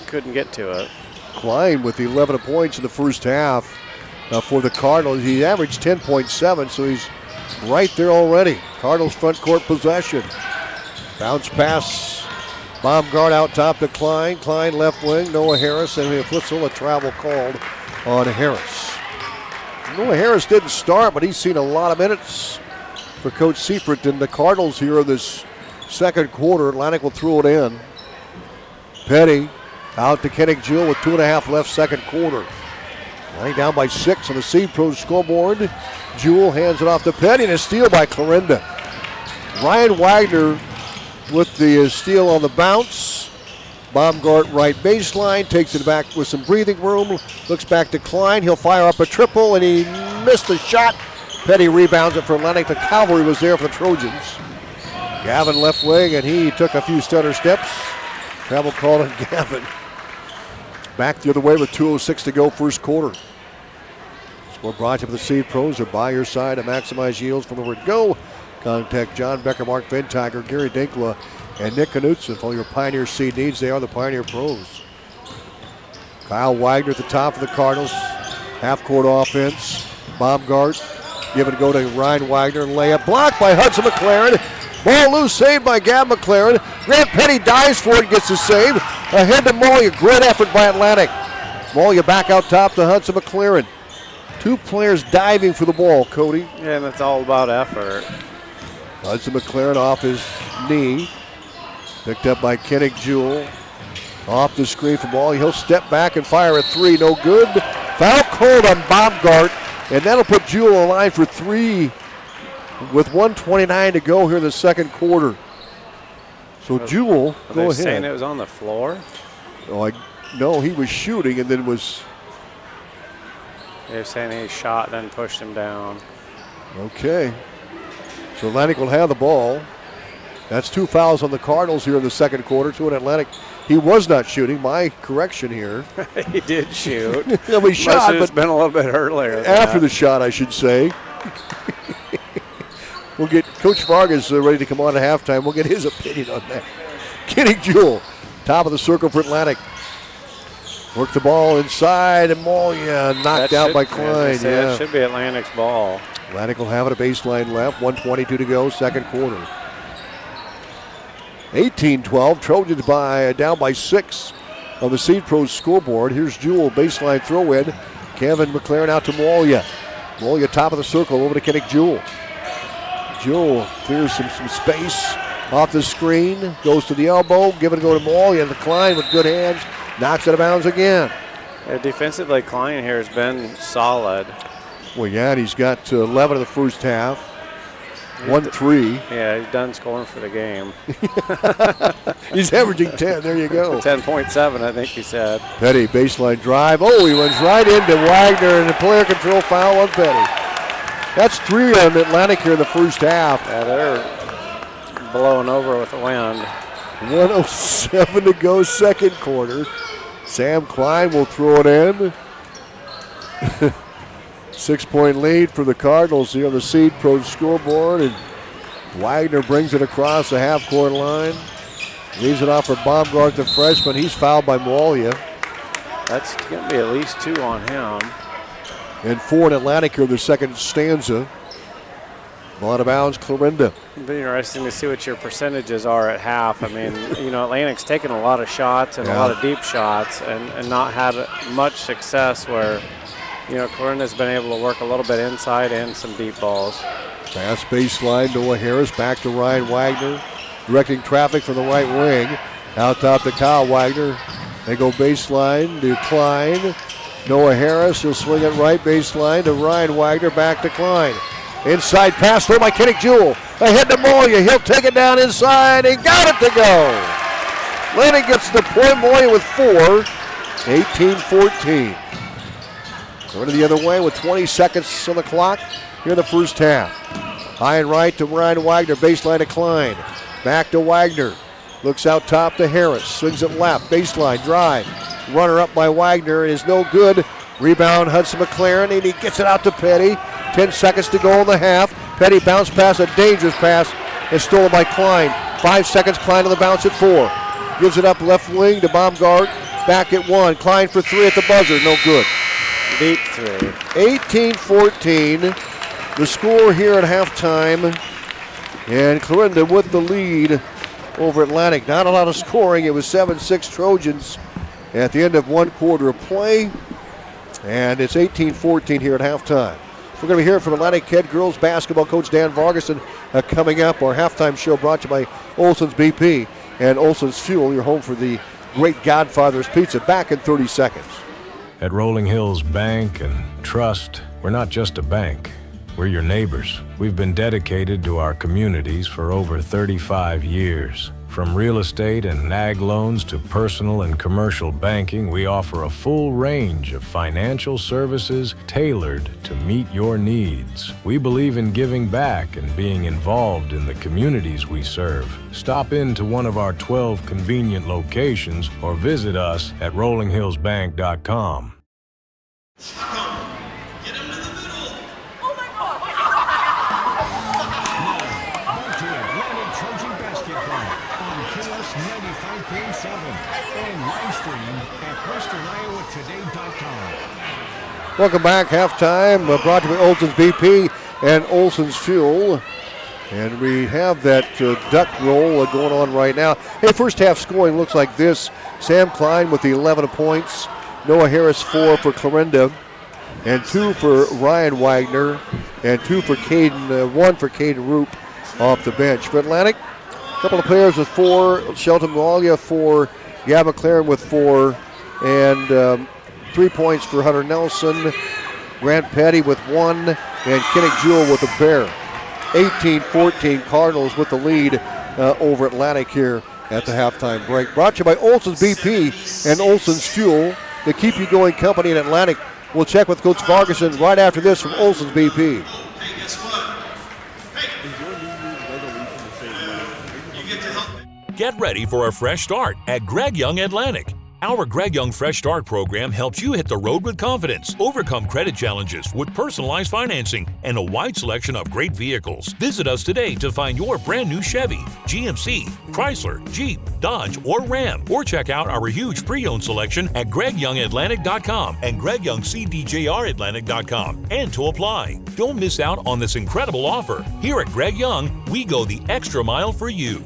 couldn't get to it. Klein with the 11 points in the first half for the Cardinals. He averaged 10.7, so he's right there already. Cardinals front court possession. Bounce pass. Baumgart out top to Klein. Klein left wing. Noah Harris, and a whistle, a travel called on Harris. Noah Harris didn't start, but he's seen a lot of minutes for Coach Seifert and the Cardinals here in this second quarter. Atlantic will throw it in. Petty out to Kenny Jewell with 2.5 left, second quarter. Atlantic down by 6 on the Seed Pro scoreboard. Jewell hands it off to Petty, and a steal by Clarinda. Ryan Wagner with the steal on the bounce. Baumgart right baseline, takes it back with some breathing room, looks back to Klein. He'll fire up a triple, and he missed the shot. Petty rebounds it for Atlantic. The cavalry was there for the Trojans. Gavin left wing, and he took a few stutter steps. Travel call on Gavin. Back the other way with 2:06 to go, first quarter. Score brought to you by the Seed Pros. Are by your side to maximize yields from the word go. Contact John Becker, Mark Ventiger, Gary Dinkla, and Nick Knutson for all your Pioneer seed needs. They are the Pioneer Pros. Kyle Wagner at the top of the Cardinals. Half-court offense. Baumgart. Give it a go to Ryan Wagner and layup. Blocked by Hudson McLaren. Ball loose, saved by Gab McLaren. Grant Petty dives for it, gets the save. Ahead to Malia. Great effort by Atlantic. Malia back out top to Hudson McLaren. Two players diving for the ball, Cody. Yeah, and it's all about effort. Hudson McLaren off his knee. Picked up by Kenny Jewell. Off the screen from Malia. He'll step back and fire a three. No good. Foul called on Baumgart. And that'll put Jewell on line for three with 1:29 to go here in the second quarter. So Jewell, go ahead. Saying it was on the floor? Oh, no, he was shooting and then was. They're saying he shot, then pushed him down. Okay. So Atlantic will have the ball. That's 2 fouls on the Cardinals here in the second quarter. 2 in Atlantic. He was not shooting. My correction here. He did shoot. Yeah, we shot, but it's been a little bit earlier. After the shot, I should say. We'll get Coach Vargas ready to come on at halftime. We'll get his opinion on that. Kenny Jewell, top of the circle for Atlantic. Work the ball inside, and Malia knocked out by Klein. That should be Atlantic's ball. Atlantic will have it a baseline left. 1:22 to go, second quarter. 18-12, Trojans down by 6 on the Seed Pros scoreboard. Here's Jewell, baseline throw in. Kevin McLaren out to Malia. Malia top of the circle, over to Kenny Jewell. Jewell clears some space off the screen, goes to the elbow, give it a go to Malia, and the Klein with good hands, knocks it out of bounds again. Yeah, defensively, Klein here has been solid. Well, yeah, and he's got 11 in the first half. 1-3. Yeah, he's done scoring for the game. He's averaging 10. There you go. 10.7, I think he said. Petty, baseline drive. Oh, he runs right into Wagner, and the player control foul on Petty. That's 3 on Atlantic here in the first half. Yeah, they're blowing over with the wind. 1:07 to go, second quarter. Sam Klein will throw it in. 6-point lead for the Cardinals here on the Seed Pro scoreboard. And Wagner brings it across the half-court line. Leaves it off for Baumgart, the freshman. He's fouled by Moalia. That's going to be at least 2 on him. And 4 in Atlantic here, the second stanza. Ball out of bounds, Clarinda. It'll be interesting to see what your percentages are at half. I mean, Atlantic's taken a lot of shots and a lot of deep shots and not had much success where, Clarinda's been able to work a little bit inside and some deep balls. Pass baseline, Noah Harris back to Ryan Wagner. Directing traffic from the right wing. Out top to Kyle Wagner. They go baseline to Klein. Noah Harris, he'll swing it right baseline to Ryan Wagner, back to Klein. Inside pass through by Kinnick Jewell. Ahead to Moya. He'll take it down inside. He got it to go. Lennon gets the point. Moya with 4. 18-14. Going the other way with 20 seconds on the clock here in the first half. High and right to Ryan Wagner. Baseline to Klein. Back to Wagner. Looks out top to Harris. Swings it left. Baseline drive. Runner up by Wagner is no good. Rebound Hudson McLaren, and he gets it out to Petty. 10 seconds to go in the half. Petty bounce pass, a dangerous pass. It's stolen by Klein. 5 seconds, Klein on the bounce at 4. Gives it up left wing to Baumgart. Back at 1. Klein for 3 at the buzzer. No good. Deep 3. 18-14. The score here at halftime. And Clarinda with the lead over Atlantic. Not a lot of scoring. It was 7-6 Trojans at the end of 1 quarter of play. And it's 18-14 here at halftime. We're going to be hearing from Atlantic head girls basketball coach Dan Vargason coming up. Our halftime show brought to you by Olson's BP and Olson's Fuel, your home for the great Godfather's Pizza. Back in 30 seconds. At Rolling Hills Bank and Trust, we're not just a bank. We're your neighbors. We've been dedicated to our communities for over 35 years. From real estate and ag loans to personal and commercial banking, we offer a full range of financial services tailored to meet your needs. We believe in giving back and being involved in the communities we serve. Stop into one of our 12 convenient locations or visit us at rollinghillsbank.com. Welcome back. Halftime brought to you by Olson's BP and Olson's Fuel. And we have that duck roll going on right now. Hey, first half scoring looks like this. Sam Klein with the 11 points. Noah Harris 4 for Clarinda. And 2 for Ryan Wagner. And 2 for Caden, 1 for Caden Roop off the bench. For Atlantic, a couple of players with 4. Shelton Moalia 4. Gab McLaren with 4. And 3 points for Hunter Nelson. Grant Petty with 1. And Kinnick Jewell with a pair. 18-14 Cardinals with the lead over Atlantic here at the halftime break. Brought to you by Olson's BP and Olson's Fuel, the keep you going company in Atlantic. We'll check with Coach Vargason right after this from Olson's BP. Get ready for a fresh start at Greg Young Atlantic. Our Greg Young Fresh Start program helps you hit the road with confidence, overcome credit challenges with personalized financing, and a wide selection of great vehicles. Visit us today to find your brand new Chevy, GMC, Chrysler, Jeep, Dodge, or Ram, or check out our huge pre-owned selection at GregYoungAtlantic.com and GregYoungCDJRAtlantic.com. And to apply. Don't miss out on this incredible offer. Here at Greg Young, we go the extra mile for you.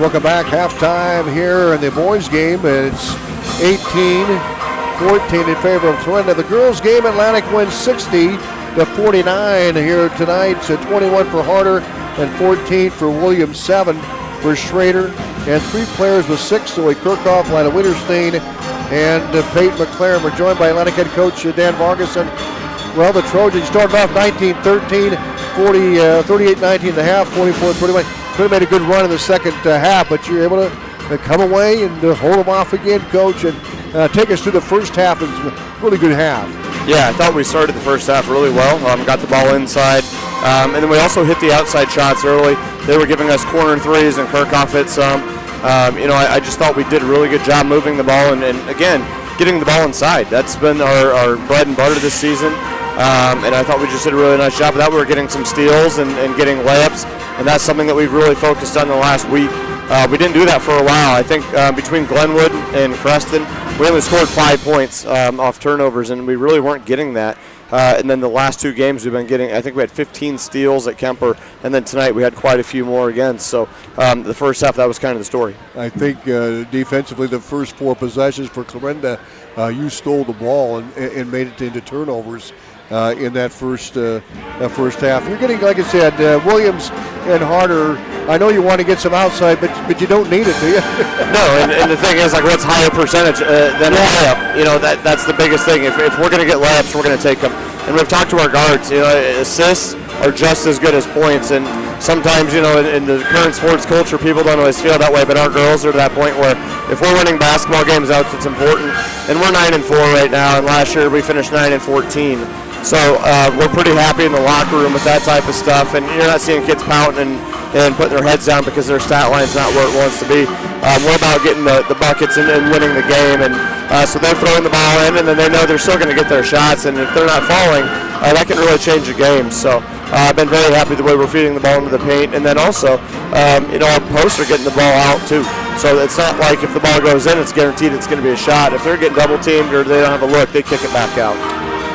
Welcome back. Halftime here in the boys' game. It's 18-14 in favor of Clarinda. The girls' game, Atlantic wins 60-49 here tonight. So 21 for Harder and 14 for Williams, 7 for Schrader. And 3 players with 6, Zoe Kirchhoff, Lila Winterstein, and Peyton McLaren. We're joined by Atlantic head coach Dan Vargason. Well, the Trojans started off 19-13, 38-19 in the half, 44-31. Could have made a good run in the second half, but you're able to come away and hold them off again, Coach, and take us through the first half. It's a really good half. Yeah, I thought we started the first half really well. Got the ball inside, and then we also hit the outside shots early. They were giving us corner threes, and Kirchhoff hit some. I just thought we did a really good job moving the ball, and again, getting the ball inside. That's been our bread and butter this season, and I thought we just did a really nice job of that. We were getting some steals and getting layups, and that's something that we've really focused on the last week. We didn't do that for a while. I think between Glenwood and Creston, we only scored 5 points off turnovers, and we really weren't getting that. And then the last 2 games we've been getting, I think we had 15 steals at Kemper, and then tonight we had quite a few more again. So the first half, that was kind of the story. I think defensively, the first 4 possessions for Clarinda, you stole the ball and made it into turnovers in that first half. You're getting, like I said, Williams and Harder. I know you want to get some outside, but you don't need it, do you? No, and the thing is, like, what's higher percentage than a layup? That's the biggest thing. If we're going to get layups, we're going to take them. And we've talked to our guards. Assists are just as good as points. And sometimes, in the current sports culture, people don't always feel that way. But our girls are to that point where if we're winning basketball games out, it's important. And we're 9-4 right now. And last year we finished 9-14. So we're pretty happy in the locker room with that type of stuff. And you're not seeing kids pouting and putting their heads down because their stat line's not where it wants to be. We're about getting the buckets and winning the game. And so they're throwing the ball in, and then they know they're still going to get their shots. And if they're not falling, that can really change the game. So I've been very happy the way we're feeding the ball into the paint. And then also, our posts are getting the ball out too. So it's not like if the ball goes in, it's guaranteed it's going to be a shot. If they're getting double teamed or they don't have a look, they kick it back out.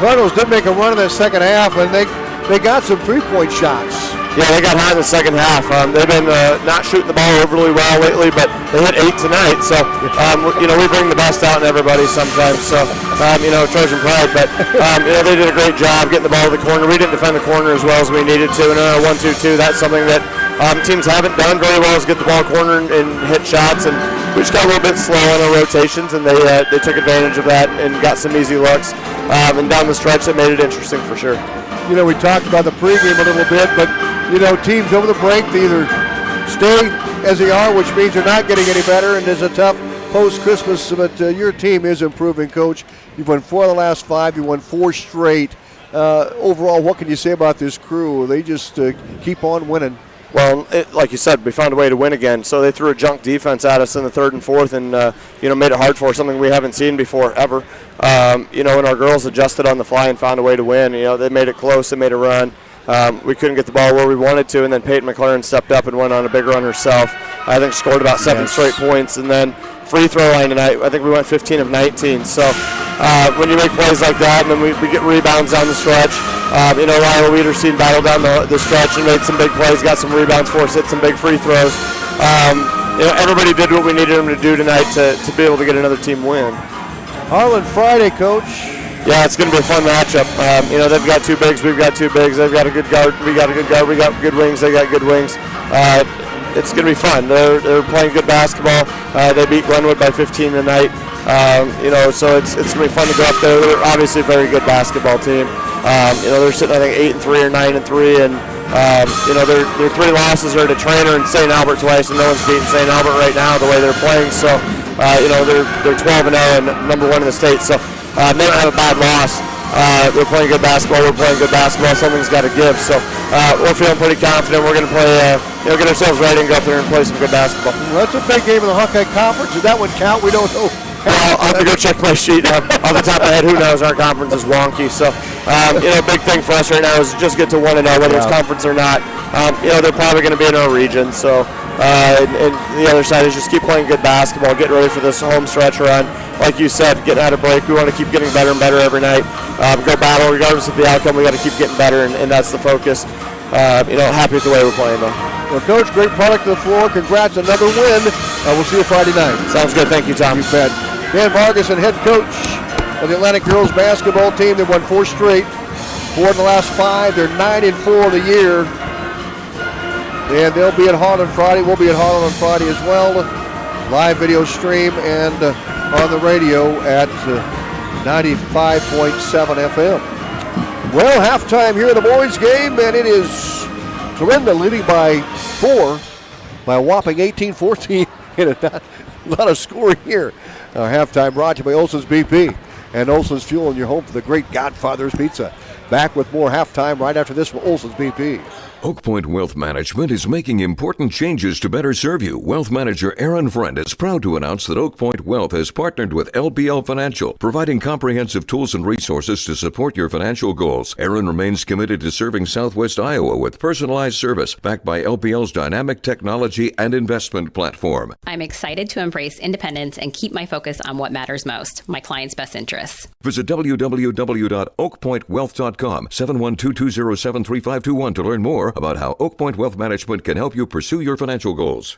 Cardinals did make a run in the second half, and they got some three-point shots. Yeah, they got hot in the second half. They've been not shooting the ball overly well lately, but they hit 8 tonight. So, we bring the best out in everybody sometimes. So, Trojan pride. But, they did a great job getting the ball to the corner. We didn't defend the corner as well as we needed to. And 1-2-2, that's something that teams haven't done very well, is get the ball corner and hit shots. And we just got a little bit slow on our rotations, and they took advantage of that and got some easy looks. And down the stretch, that made it interesting for sure. We talked about the pregame a little bit, but, teams over the break, they either stay as they are, which means they're not getting any better, and there's a tough post-Christmas, but your team is improving, Coach. You've won 4 of the last 5. You won 4 straight. Overall, what can you say about this crew? They just keep on winning. Well, like you said, we found a way to win again. So they threw a junk defense at us in the 3rd and 4th and, made it hard for us, something we haven't seen before ever. And our girls adjusted on the fly and found a way to win. They made it close. They made a run. We couldn't get the ball where we wanted to, and then Peyton McLaren stepped up and went on a big run herself. I think she scored about 7 straight points. And then free throw line tonight, I think we went 15 of 19. So when you make plays like that, and then we get rebounds down the stretch, Lyle Wiederstein battled down the stretch and made some big plays, got some rebounds for us, hit some big free throws. Everybody did what we needed them to do tonight to be able to get another team win. Harlan Friday, Coach. Yeah, it's going to be a fun matchup. They've got 2 bigs, we've got 2 bigs. They've got a good guard, we got a good guard. We got good wings, they got good wings. It's going to be fun. They're playing good basketball. They beat Glenwood by 15 tonight. So it's going to be fun to go up there. They're obviously a very good basketball team. They're sitting, I think, 8-3 or 9-3, and their 3 losses are to Trainer and St. Albert twice, and no one's beating St. Albert right now the way they're playing. So, they're 12-0 and number 1 in the state. So they don't have a bad loss. We're playing good basketball. We're playing good basketball. Something's got to give. So we're feeling pretty confident. We're going to play, get ourselves ready and go up there and play some good basketball. Well, that's a big game in the Hawkeye Conference. Did that one count? We don't know. Well, I'll have to go check my sheet. Off the top of my head, who knows? Our conference is wonky. So, big thing for us right now is just get to 1-0, whether it's conference or not. They're probably going to be in our region. So, and the other side is just keep playing good basketball, get ready for this home stretch run. Like you said, getting out of break, we want to keep getting better and better every night. Go battle, regardless of the outcome, we got to keep getting better, and that's the focus. Happy with the way we're playing, though. Well, Coach, great product to the floor. Congrats, another win. We'll see you Friday night. Sounds good. Thank you, Tom. You bet. Dan Vargas, head coach of the Atlantic girls basketball team. They won 4 straight. 4 in the last 5. They're 9-4 of the year. And they'll be at Harlan Friday. We'll be at Harlan on Friday as well. Live video stream and on the radio at 95.7 FM. Well, halftime here in the boys' game, and it is Clarinda leading by 4 by a whopping 18-14. And a lot of scoring here. Our halftime brought to you by Olson's BP. and Olson's Fuel in your home for the great Godfather's Pizza. Back with more halftime right after this from Olson's BP. Oak Point Wealth Management is making important changes to better serve you. Wealth Manager Aaron Friend is proud to announce that Oak Point Wealth has partnered with LBL Financial, providing comprehensive tools and resources to support your financial goals. Aaron remains committed to serving Southwest Iowa with personalized service backed by LBL's dynamic technology and investment platform. I'm excited to embrace independence and keep my focus on what matters most, my clients' best interests. Visit www.oakpointwealth.com, 712-207-3521 to learn more about how Oak Point Wealth Management can help you pursue your financial goals.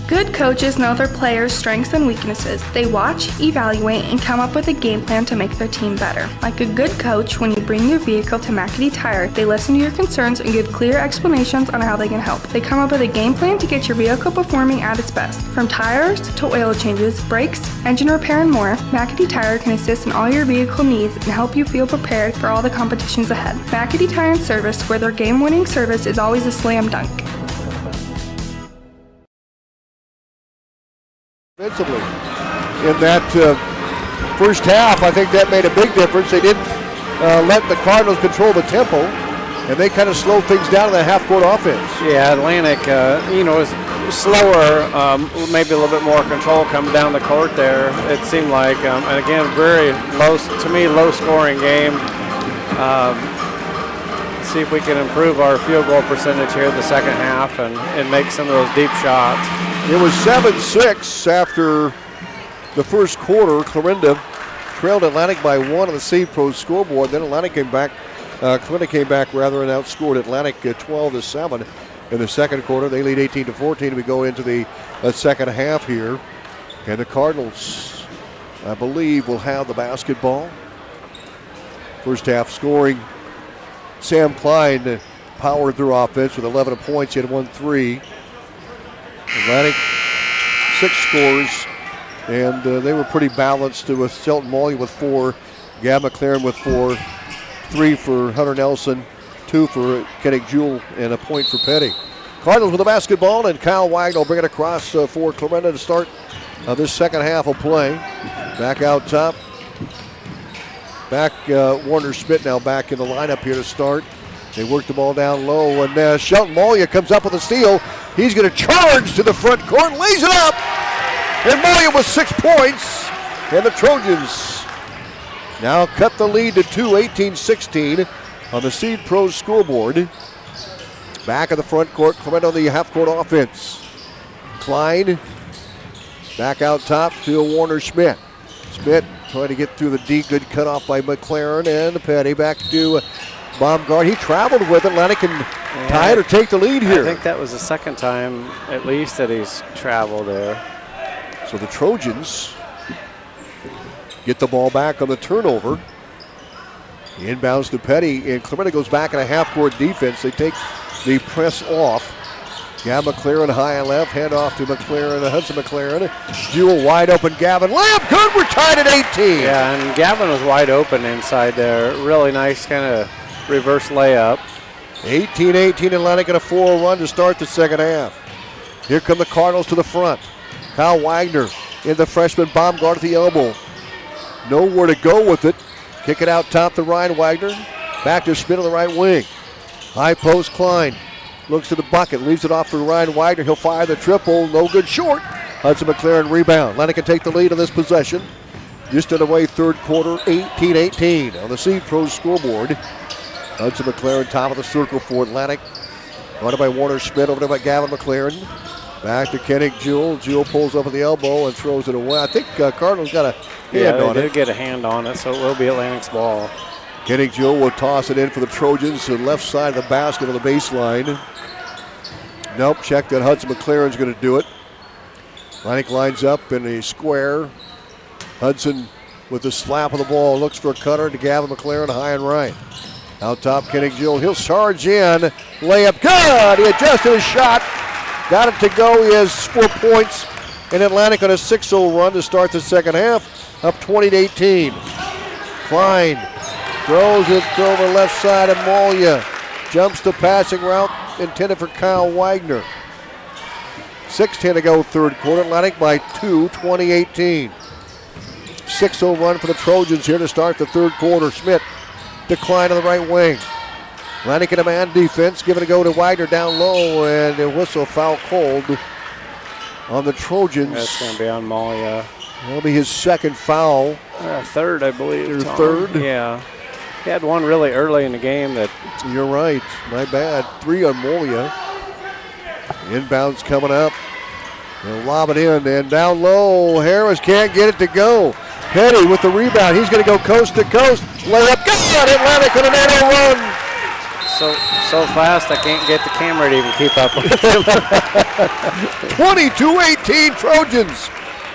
Good coaches know their players' strengths and weaknesses. They watch, evaluate, and come up with a game plan to make their team better. Like a good coach, when you bring your vehicle to McAdee Tire, they listen to your concerns and give clear explanations on how they can help. They come up with a game plan to get your vehicle performing at its best. From tires to oil changes, brakes, engine repair, and more, McAdee Tire can assist in all your vehicle needs and help you feel prepared for all the competitions ahead. McAdee Tire and Service, where their game-winning service is always a slam dunk. Offensively. In that first half, I think that made a big difference. They didn't let the Cardinals control the tempo, and they kind of slowed things down in the half-court offense. Yeah, Atlantic, was slower, maybe a little bit more control coming down the court there, it seemed like. And again, very low, to me, low-scoring game. See if we can improve our field goal percentage here in the second half and make some of those deep shots. It was 7-6 after the first quarter. Clarinda trailed Atlantic by 1 on the Seed Pro scoreboard. Then Atlantic came back. Clarinda came back rather and outscored Atlantic 12-7 in the second quarter. They lead 18-14. We go into the second half here, and the Cardinals, I believe, will have the basketball. First half scoring. Sam Klein powered through offense with 11 points. He had 1 3. Atlantic 6 scores, and they were pretty balanced with Shelton Molly with 4, Gab McLaren with 4, 3 for Hunter Nelson, 2 for Kennick Jewell, and a point for Petty. Cardinals with the basketball, and Kyle Wagner will bring it across for Clarinda to start this second half of play. Back out top. Warner Schmidt now back in the lineup here to start. They work the ball down low, and Shelton Molia comes up with a steal. He's going to charge to the front court, lays it up, and Molia with 6 points, and the Trojans now cut the lead to 2, 18-16 on the Seed Pro scoreboard. Back of the front court, Clement on the half-court offense. Klein back out top to Warner Schmidt. Schmidt trying to get through the D. Good cutoff by McLaren, and Petty back to Baumgart. He traveled with Atlantic and tie it or take the lead here. I think that was the second time at least that he's traveled there. So the Trojans get the ball back on the turnover. Inbounds to Petty, and Clement goes back in a half-court defense. They take the press off. Gavin McLaren high and left, hand off to McLaren, Hudson McLaren. Jewell wide open, Gavin. Layup good, we're tied at 18. Yeah, and Gavin was wide open inside there. Really nice kind of reverse layup. 18-18, Atlantic in a 4 run to start the second half. Here come the Cardinals to the front. Kyle Wagner in the freshman, Baumgart at the elbow. Nowhere to go with it. Kick it out top to Ryan Wagner. Back to Schmidt on the right wing. High post, Klein. Looks to the bucket, leaves it off for Ryan Wagner. He'll fire the triple, no good short. Hudson McLaren rebound. Atlantic can take the lead on this possession. Just underway third quarter, 18-18 on the Seed Pro scoreboard. Hudson McLaren top of the circle for Atlantic. Guarded by Warner Schmidt, over to Gavin McLaren. Back to Kennick Jewell. Jewell pulls up at the elbow and throws it away. I think Cardinals got a hand on it. They did get a hand on it, so it will be Atlantic's ball. Kennick Jewell will toss it in for the Trojans to the left side of the basket on the baseline. Nope, check that Hudson McLaren's going to do it. Atlantic lines up in a square. Hudson with the slap of the ball looks for a cutter to Gavin McLaren, high and right. Out top, Kennick Jewell. He'll charge in. Layup good. He adjusted his shot. Got it to go. He has 4 points. And Atlantic on a 6-0 run to start the second half. Up 20-18. Klein throws it over left side of Molia. Jumps the passing route intended for Kyle Wagner. 6:10 to go third quarter. Atlantic by 2, 20-18. 6-0 run for the Trojans here to start the third quarter. Schmidt decline on the right wing. Atlantic in a man defense, giving a go to Wagner down low, and a whistle foul called on the Trojans. That's going to be on Malia. That'll be his second foul. Third, I believe. Your third? Yeah. He had one really early in the game that... You're right. My bad. 3 on Molia. Inbounds coming up. They'll lob it in, and down low. Harris can't get it to go. Petty with the rebound. He's going to go coast to coast. Layup. Good! Atlantic on an 8-0 run. So fast I can't get the camera to even keep up with him. 22-18 Trojans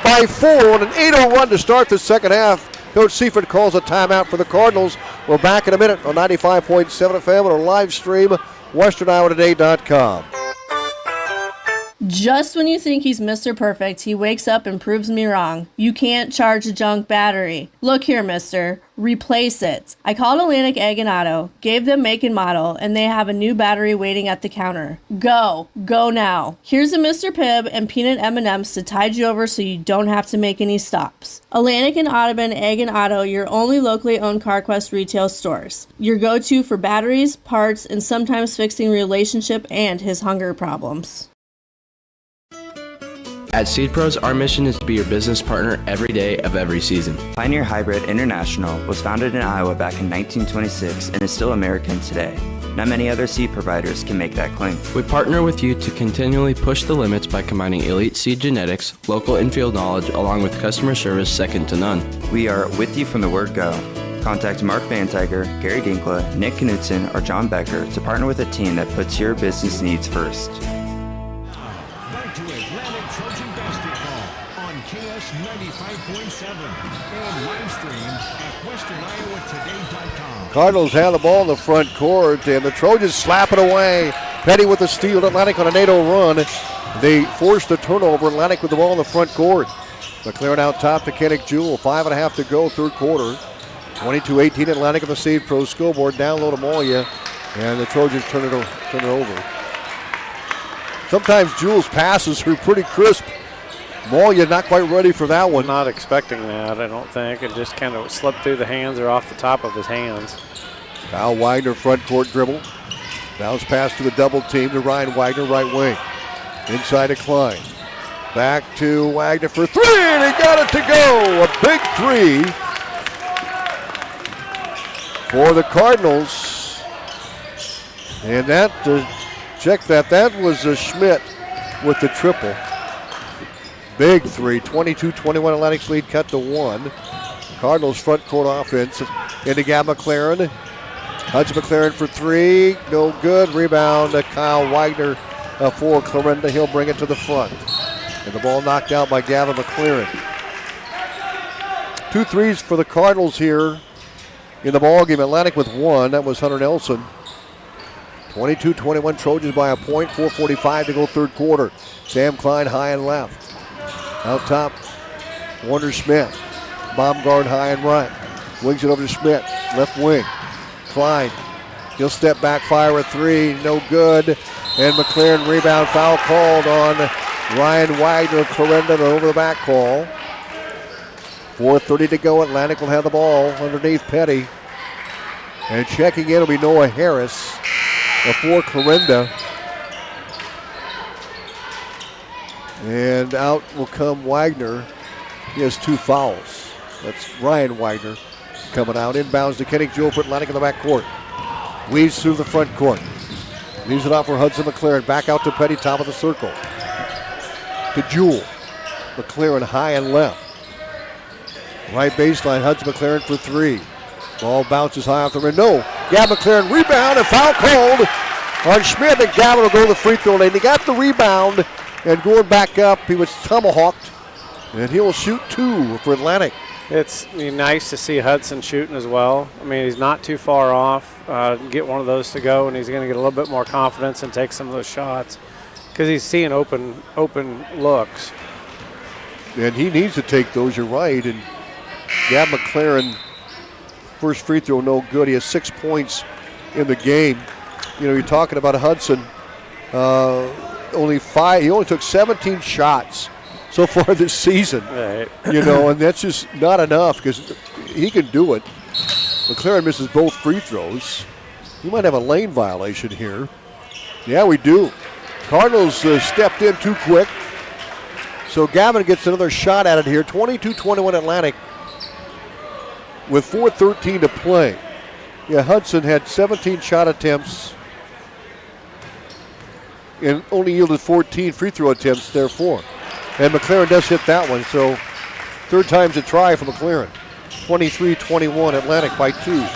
by 4 on an 8-0 run to start the second half. Coach Seifert calls a timeout for the Cardinals. We're back in a minute on 95.7 FM on our live stream, westerniowatoday.com. Just when you think he's Mr. Perfect, he wakes up and proves me wrong. You can't charge a junk battery. Look here, mister. Replace it. I called Atlantic Egg and Auto, gave them make and model, and they have a new battery waiting at the counter. Go. Go now. Here's a Mr. Pibb and peanut M&Ms to tide you over so you don't have to make any stops. Atlantic and Audubon Egg and Auto, your only locally owned CarQuest retail stores. Your go-to for batteries, parts, and sometimes fixing relationship and his hunger problems. At Seed Pros, our mission is to be your business partner every day of every season. Pioneer Hybrid International was founded in Iowa back in 1926 and is still American today. Not many other seed providers can make that claim. We partner with you to continually push the limits by combining elite seed genetics, local infield knowledge, along with customer service second to none. We are with you from the word go. Contact Mark Van Tiger, Gary Dinkla, Nick Knutson, or John Becker to partner with a team that puts your business needs first. Back to Atlantic Trojan basketball on KS 95.7 and live stream at westerniowatoday.com. Cardinals have the ball in the front court, and the Trojans slap it away. Petty with the steal. Atlantic on an 8-0 run. They forced the turnover. Atlantic with the ball in the front court. McLaren out top to Kennick Jewell. 5.5 to go, third quarter. 22-18 Atlantic on the Seed Pro scoreboard. Down low to Molia, and the Trojans turn it over. Sometimes Jewell's passes are pretty crisp. Molia not quite ready for that one. Not expecting that, I don't think. It just kind of slipped through the hands or off the top of his hands. Kyle Wagner front court dribble. Bounce pass to the double team to Ryan Wagner, right wing. Inside to Klein. Back to Wagner for three, and he got it to go. A big three for the Cardinals. And that, check that was Schmidt with the triple. Big three, 22-21 Atlantic's lead cut to 1. Cardinals front court offense into Gab McLaren. Hudson McLaren for three, no good. Rebound to Kyle Wagner for Clarinda. He'll bring it to the front. And the ball knocked out by Gavin McLaren. 2 threes for the Cardinals here in the ballgame. Atlantic with one. That was Hunter Nelson. 22-21 Trojans by a point. 4:45 to go third quarter. Sam Klein high and left. Out top, Warner Schmidt. Baumgart high and right. Wings it over to Schmidt. Left wing. Klein. He'll step back, fire a three. No good. And McLaren rebound foul called on Ryan Wagner of Clarinda. Over the back call. 4:30 to go. Atlantic will have the ball underneath Petty. And checking in will be Noah Harris for Clarinda. And out will come Wagner. He has 2 fouls. That's Ryan Wagner coming out. Inbounds to Kennick Jewell for Atlantic in the back court. Weaves through the front court. Leaves it off for Hudson McLaren. Back out to Petty, top of the circle. To Jewell. McLaren high and left. Right baseline, Hudson McLaren for three. Ball bounces high off the rim. No. Gab McLaren rebound and foul called on Schmidt. And Gavin will go to the free throw lane. He got the rebound. And going back up, he was tomahawked, and he will shoot 2 for Atlantic. It's nice to see Hudson shooting as well. I mean, he's not too far off. Get one of those to go, and he's going to get a little bit more confidence and take some of those shots because he's seeing open looks. And he needs to take those, you're right. And Gab McLaren, first free throw, no good. He has 6 points in the game. You know, you're talking about Hudson. Only 5. He only took 17 shots so far this season. Right. And that's just not enough because he can do it. McLaren misses both free throws. We might have a lane violation here. Yeah, we do. Cardinals stepped in too quick. So Gavin gets another shot at it here. 22-21 Atlantic with 4:13 to play. Yeah, Hudson had 17 shot attempts and only yielded 14 free throw attempts, therefore. And McLaren does hit that one, so third time's a try for McLaren. 23-21 Atlantic by 2.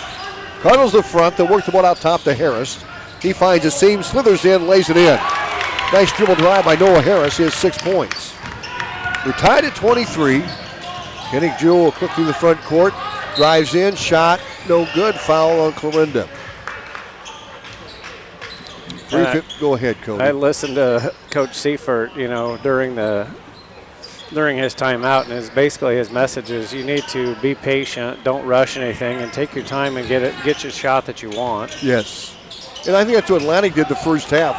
Cardinals the front. They work the ball out top to Harris. He finds a seam, slithers in, lays it in. Nice dribble drive by Noah Harris. He has 6 points. We're tied at 23. Kenny Jewell quick through the front court. Drives in, shot, no good. Foul on Clarinda. Go ahead, Cody. I listened to Coach Seifert, during his timeout, and basically his message is you need to be patient, don't rush anything, and take your time and get your shot that you want. Yes. And I think that's what Atlantic did the first half.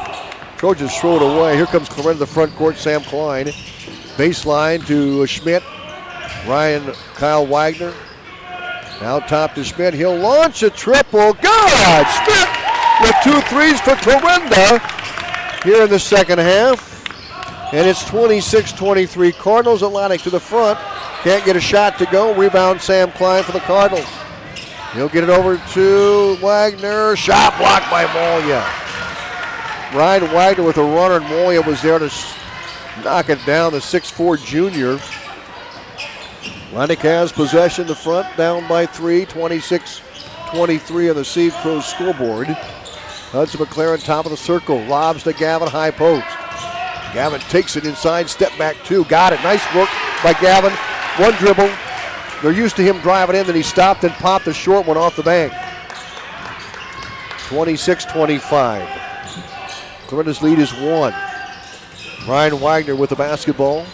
Trojans throw it away. Here comes Clarinda the front court, Sam Klein. Baseline to Schmidt. Kyle Wagner. Now top to Schmidt. He'll launch a triple. Good! Schmidt with 2 threes for Clarinda here in the second half. And it's 26-23. Cardinals. Atlantic to the front. Can't get a shot to go. Rebound Sam Klein for the Cardinals. He'll get it over to Wagner. Shot blocked by Molia. Ryan Wagner with a runner, and Molia was there to knock it down. The 6'4 junior. Atlantic has possession. The front down by 3. 26-23 on the Seed Pros scoreboard. Hudson McLaren top of the circle. Lobs to Gavin, high post. Gavin takes it inside, step back 2. Got it. Nice work by Gavin. One dribble. They're used to him driving in, then he stopped and popped the short one off the bank. 26-25. Clarinda's lead is 1. Ryan Wagner with the basketball.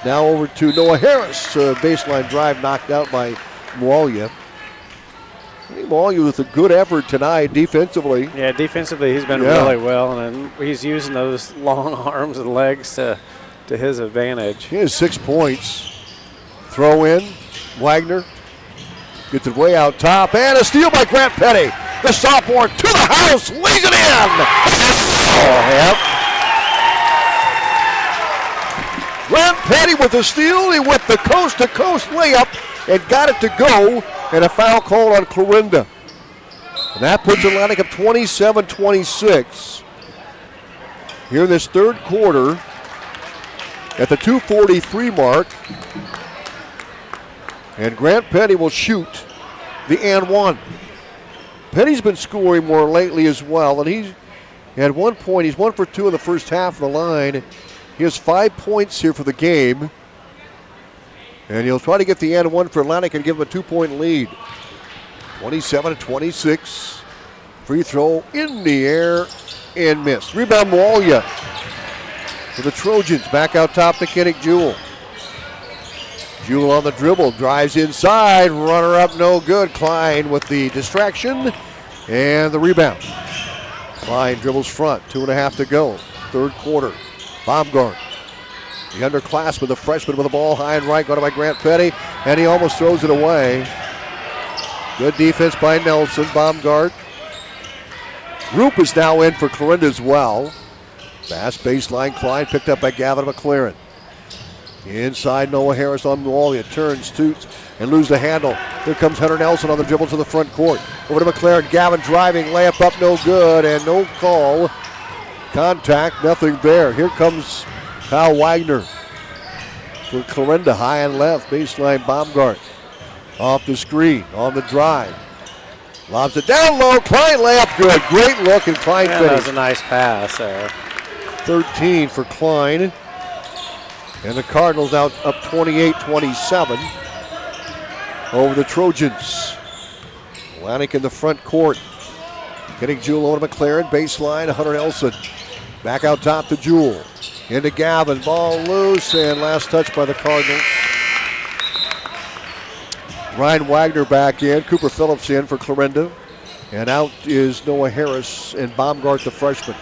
Now over to Noah Harris. Baseline drive knocked out by Moalia. I think Moalia with a good effort tonight defensively. Yeah, defensively he's been really well, and he's using those long arms and legs to his advantage. He has 6 points. Throw in. Wagner gets it way out top, and a steal by Grant Petty. The sophomore to the house, lays it in. Grant Petty with the steal. He went the coast-to-coast layup and got it to go, and a foul called on Clarinda. And that puts Atlantic up 27-26. Here in this third quarter, at the 2:43 mark. And Grant Petty will shoot the and 1. Petty's been scoring more lately as well, and he had 1 point. He's 1 for 2 in the first half of the line. He has 5 points here for the game. And he'll try to get the and 1 for Atlantic and give him a 2-point lead. 27-26. Free throw in the air and missed. Rebound Moalia for the Trojans. Back out top to Kennick Jewell. Jewell on the dribble, drives inside, runner up, no good. Klein with the distraction and the rebound. Klein dribbles front, 2.5 to go. Third quarter. Baumgart, the underclassman, the freshman with the ball high and right, going by Grant Petty, and he almost throws it away. Good defense by Nelson. Baumgart. Roop is now in for Clarinda as well. Fast baseline, Klein picked up by Gavin McLaren. Inside, Noah Harris on Moalia. Turns, toots, and loses the handle. Here comes Hunter Nelson on the dribble to the front court. Over to McLaren. Gavin driving, layup up, no good, and no call. Contact, nothing there. Here comes Kyle Wagner for Clarinda, high and left. Baseline, Baumgart. Off the screen, on the drive. Lobs it down low. Klein layup, good. Great look, and Klein finished. That was a nice pass there. 13 for Klein. And the Cardinals out up 28-27 over the Trojans. Atlantic in the front court. Getting Jewell over to McLaren. Baseline, Hunter Nelson. Back out top to Jewell. Into Gavin. Ball loose, and last touch by the Cardinals. Ryan Wagner back in. Cooper Phillips in for Clarinda. And out is Noah Harris and Baumgart, the freshman.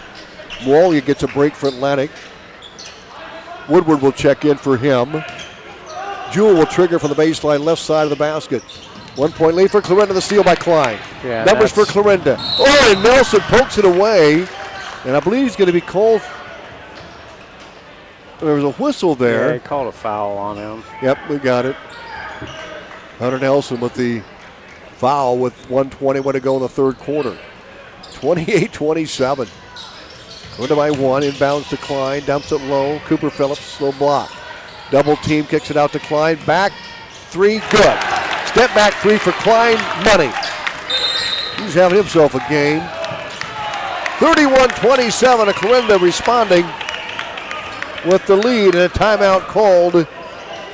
Moalia gets a break for Atlantic. Woodward will check in for him. Jewell will trigger from the baseline left side of the basket. 1 point lead for Clarinda, the steal by Klein. Yeah, Numbers for Clarinda. Oh, and Nelson pokes it away. And I believe he's going to be called. There was a whistle there. Yeah, he called a foul on him. Yep, we got it. Hunter Nelson with the foul with 1:21 to go in the third quarter. 28-27. Clarinda by 1, inbounds to Klein, dumps it low. Cooper Phillips, slow block. Double team, kicks it out to Klein. Back, 3, good. Step back 3 for Klein, money. He's having himself a game. 31-27, Clarinda responding with the lead, and a timeout called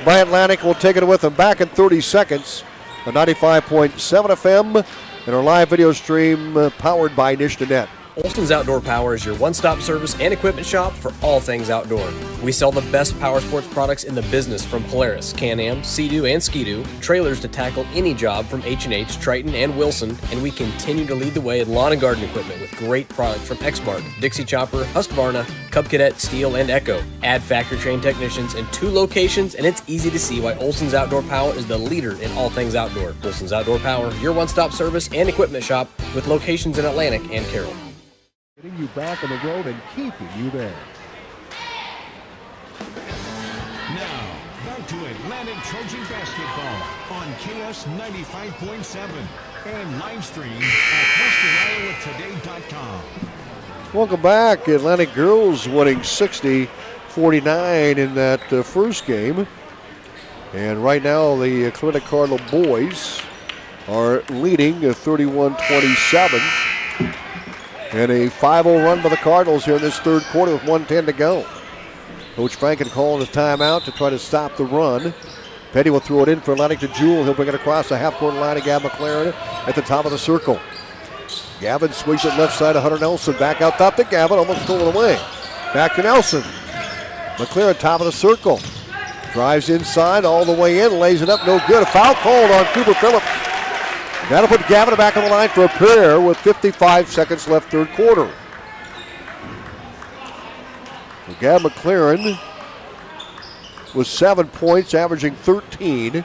by Atlantic. We'll take it with them back in 30 seconds. A 95.7 FM and our live video stream powered by Nish.net. Olson's Outdoor Power is your one-stop service and equipment shop for all things outdoor. We sell the best power sports products in the business, from Polaris, Can-Am, Sea-Doo, and Ski-Doo, trailers to tackle any job from H&H, Triton, and Wilson, and we continue to lead the way in lawn and garden equipment with great products from Exmark, Dixie Chopper, Husqvarna, Cub Cadet, Steel, and Echo. Add factory-trained technicians in 2 locations, and it's easy to see why Olson's Outdoor Power is the leader in all things outdoor. Olson's Outdoor Power, your one-stop service and equipment shop with locations in Atlantic and Carroll. Getting you back on the road and keeping you there. Now, back to Atlantic Trojan basketball on KS 95.7 and live stream at WesternIowaToday.com. Welcome back. Atlantic girls winning 60-49 in that first game. And right now the Clarinda Cardinal boys are leading 31-27. And a 5-0 run by the Cardinals here in this third quarter with 1:10 to go. Coach Franken calling his timeout to try to stop the run. Petty will throw it in for Atlantic to Jewell. He'll bring it across the half-court line to Gavin McLaren at the top of the circle. Gavin swings it left side to Hunter Nelson. Back out top to Gavin, almost stolen away. Back to Nelson. McLaren top of the circle. Drives inside all the way in, lays it up, no good. A foul called on Cooper Phillips. That'll put Gavin back on the line for a pair with 55 seconds left third quarter. So Gavin McLaren with 7 points, averaging 13.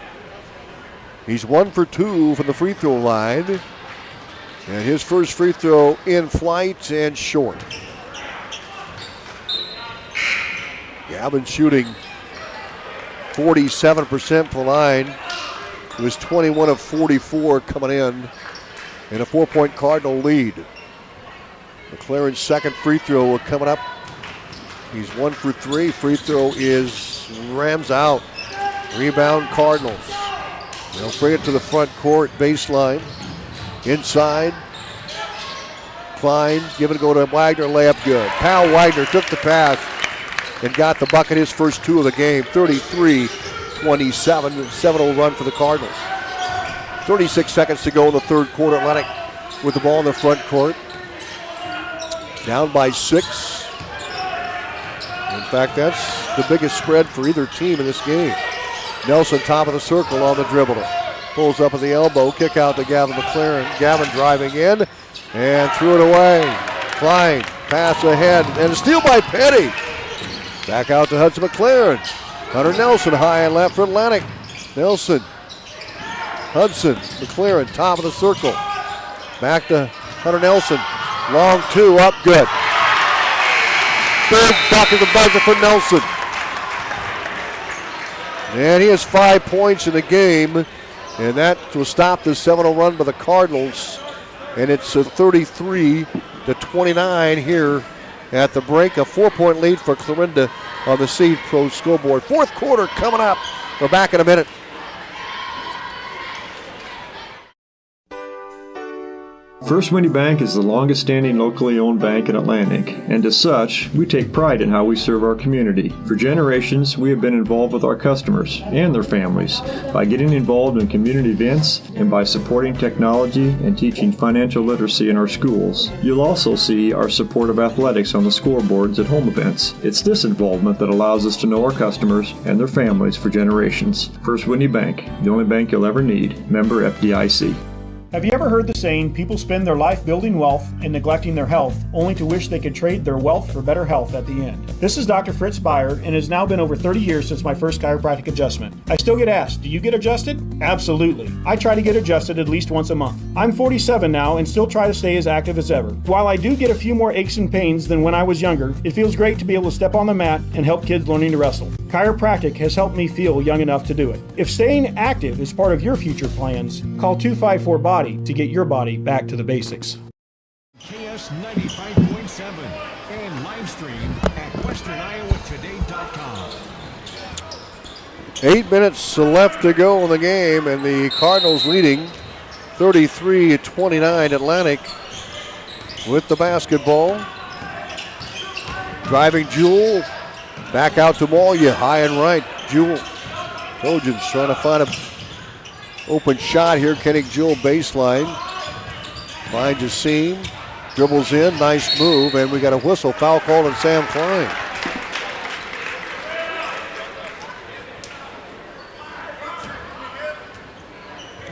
He's 1 for 2 from the free throw line. And his first free throw in flight and short. Gavin shooting 47% from the line. It was 21 of 44 coming in a 4-point Cardinal lead. McLaren's second free throw coming up. He's 1 for 3. Free throw is rams out. Rebound Cardinals. They'll bring it to the front court baseline. Inside. Klein, give it a go to Wagner, layup good. Kyle Wagner took the pass and got the bucket, his first 2 of the game. 33-27, 7-0 run for the Cardinals. 36 seconds to go in the third quarter. Atlantic with the ball in the front court. Down by 6. In fact, that's the biggest spread for either team in this game. Nelson top of the circle on the dribble. Pulls up at the elbow, kick out to Gavin McLaren. Gavin driving in and threw it away. Klein, pass ahead, and a steal by Petty. Back out to Hudson McLaren. Hunter Nelson high and left for Atlantic. Nelson, Hudson, McLaren, top of the circle. Back to Hunter Nelson. Long 2, up, good. Big bucket, the buzzer for Nelson. And he has 5 points in the game. And that will stop the 7-0 run by the Cardinals. And it's a 33-29 here at the break. A 4-point lead for Clarinda on the Seed Pro scoreboard. Fourth quarter coming up. We're back in a minute. First Windy Bank is the longest standing locally owned bank in Atlantic, and as such, we take pride in how we serve our community. For generations, we have been involved with our customers and their families by getting involved in community events and by supporting technology and teaching financial literacy in our schools. You'll also see our support of athletics on the scoreboards at home events. It's this involvement that allows us to know our customers and their families for generations. First Windy Bank, the only bank you'll ever need. Member FDIC. Have you ever heard the saying, people spend their life building wealth and neglecting their health, only to wish they could trade their wealth for better health at the end? This is Dr. Fritz Beyer, and it has now been over 30 years since my first chiropractic adjustment. I still get asked, do you get adjusted? Absolutely. I try to get adjusted at least once a month. I'm 47 now and still try to stay as active as ever. While I do get a few more aches and pains than when I was younger, it feels great to be able to step on the mat and help kids learning to wrestle. Chiropractic has helped me feel young enough to do it. If staying active is part of your future plans, call 254-BODY to get your body back to the basics. KS 95.7 and live stream at westerniowatoday.com. 8 minutes left to go in the game, and the Cardinals leading 33-29 Atlantic with the basketball. Driving Jewell. Back out to Molia, high and right. Jewell. Trojans trying to find an open shot here. Kenny Jewell baseline. Finds a seam. Dribbles in. Nice move. And we got a whistle. Foul call on Sam Klein.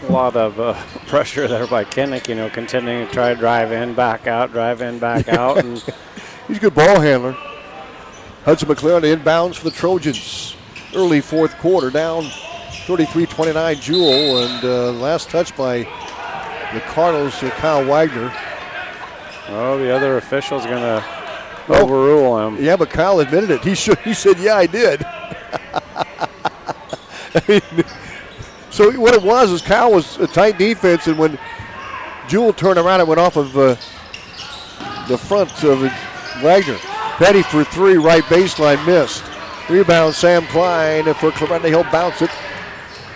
A lot of pressure there by Kinnick, continuing to try to drive in, back out, And he's a good ball handler. Hudson McLaren inbounds for the Trojans. Early fourth quarter, down 33-29 Jewell, and last touch by the Cardinals to Kyle Wagner. Oh, the other official's going to overrule him. Yeah, but Kyle admitted it. He said, yeah, I did. So what it was is Kyle was a tight defense, and when Jewell turned around, it went off of the front of Wagner. Petty for three, right baseline, missed. Rebound, Sam Klein for Clarinda. He'll bounce it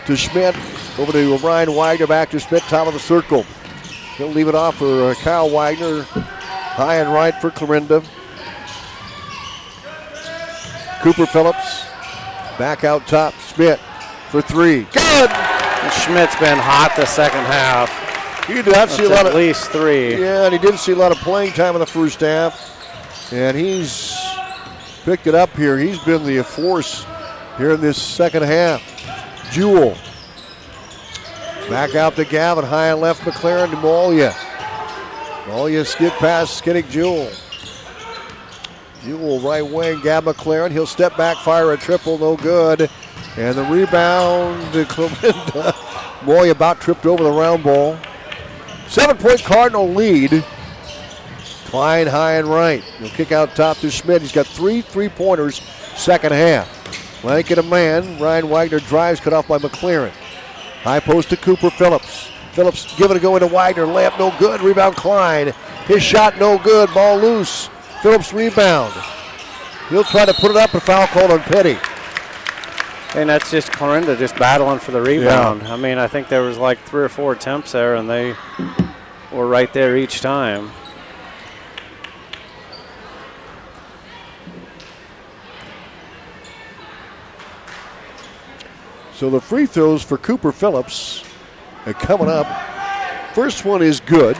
to Schmidt. Over to Ryan Wagner, back to Schmidt, top of the circle. He'll leave it off for Kyle Wagner. High and right for Clarinda. Cooper Phillips, back out top. Schmidt for three. Good! And Schmidt's been hot the second half. He did not see a lot of, at least three. Yeah, and he didn't see a lot of playing time in the first half. And he's picked it up here. He's been the force here in this second half. Jewell. Back out to Gavin. High and left McLaren to Molia. Molia skip past Kinnick Jewell. Jewell right wing. Gab McLaren. He'll step back, fire a triple. No good. And the rebound to Clarinda. Molia about tripped over the round ball. 7-point Cardinal lead. Klein high and right. He'll kick out top to Schmidt. He's got 3 3-pointers second half. Blanket a man. Ryan Wagner drives, cut off by McLaren. High post to Cooper Phillips. Phillips giving it going to Wagner. Layup no good. Rebound Klein. His shot no good. Ball loose. Phillips rebound. He'll try to put it up. A foul called on Petty. And that's just Clarinda just battling for the rebound. Yeah. I mean, I think there was like 3 or 4 attempts there, and they were right there each time. So the free throws for Cooper Phillips are coming up. First one is good.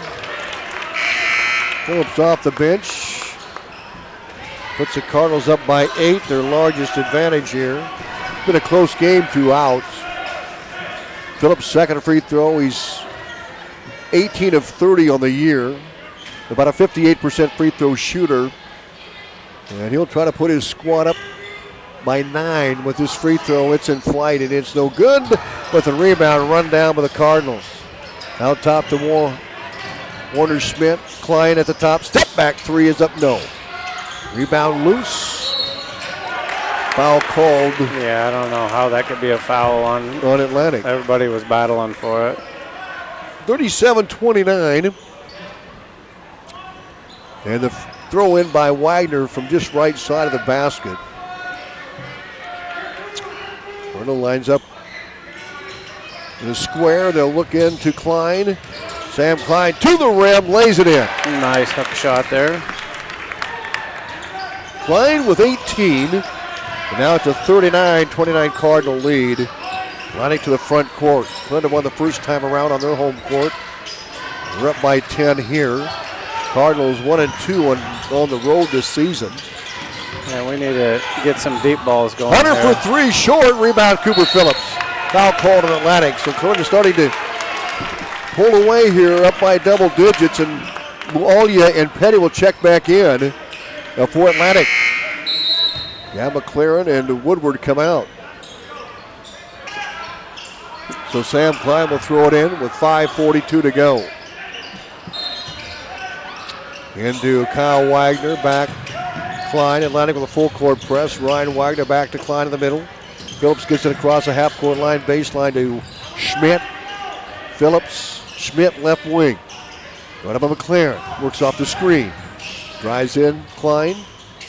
Phillips off the bench. Puts the Cardinals up by 8, their largest advantage here. It's been a close game throughout. Phillips' second free throw. He's 18 of 30 on the year. About a 58% free throw shooter. And he'll try to put his squad up by 9 with this free throw. It's in flight and it's no good, but the rebound run down by the Cardinals. Out top to Warner Schmidt. Klein at the top. Step back three is up, no. Rebound loose. Foul called. Yeah, I don't know how that could be a foul on Atlantic. Everybody was battling for it. 37-29. And the throw in by Wagner from just right side of the basket. Arnold lines up in a square. They'll look into Klein. Sam Klein to the rim, lays it in. Nice hook shot there. Klein with 18. And now it's a 39-29 Cardinal lead. Lining to the front court. Clarinda won the first time around on their home court. We're up by 10 here. Cardinals 1-2 on the road this season. Yeah, we need to get some deep balls going. Hunter there. for three, short. Rebound Cooper Phillips. Foul called on Atlantic. So Clarinda starting to pull away here up by double digits, and Mualia and Petty will check back in for Atlantic. Yeah, McLaren and Woodward come out. So Sam Klein will throw it in with 5:42 to go. Into Kyle Wagner, back Klein. Atlantic with a full court press. Ryan Wagner back to Klein in the middle. Phillips gets it across the half court line, baseline to Schmidt. Phillips, Schmidt left wing. Right up on McLaren, works off the screen. Drives in, Klein.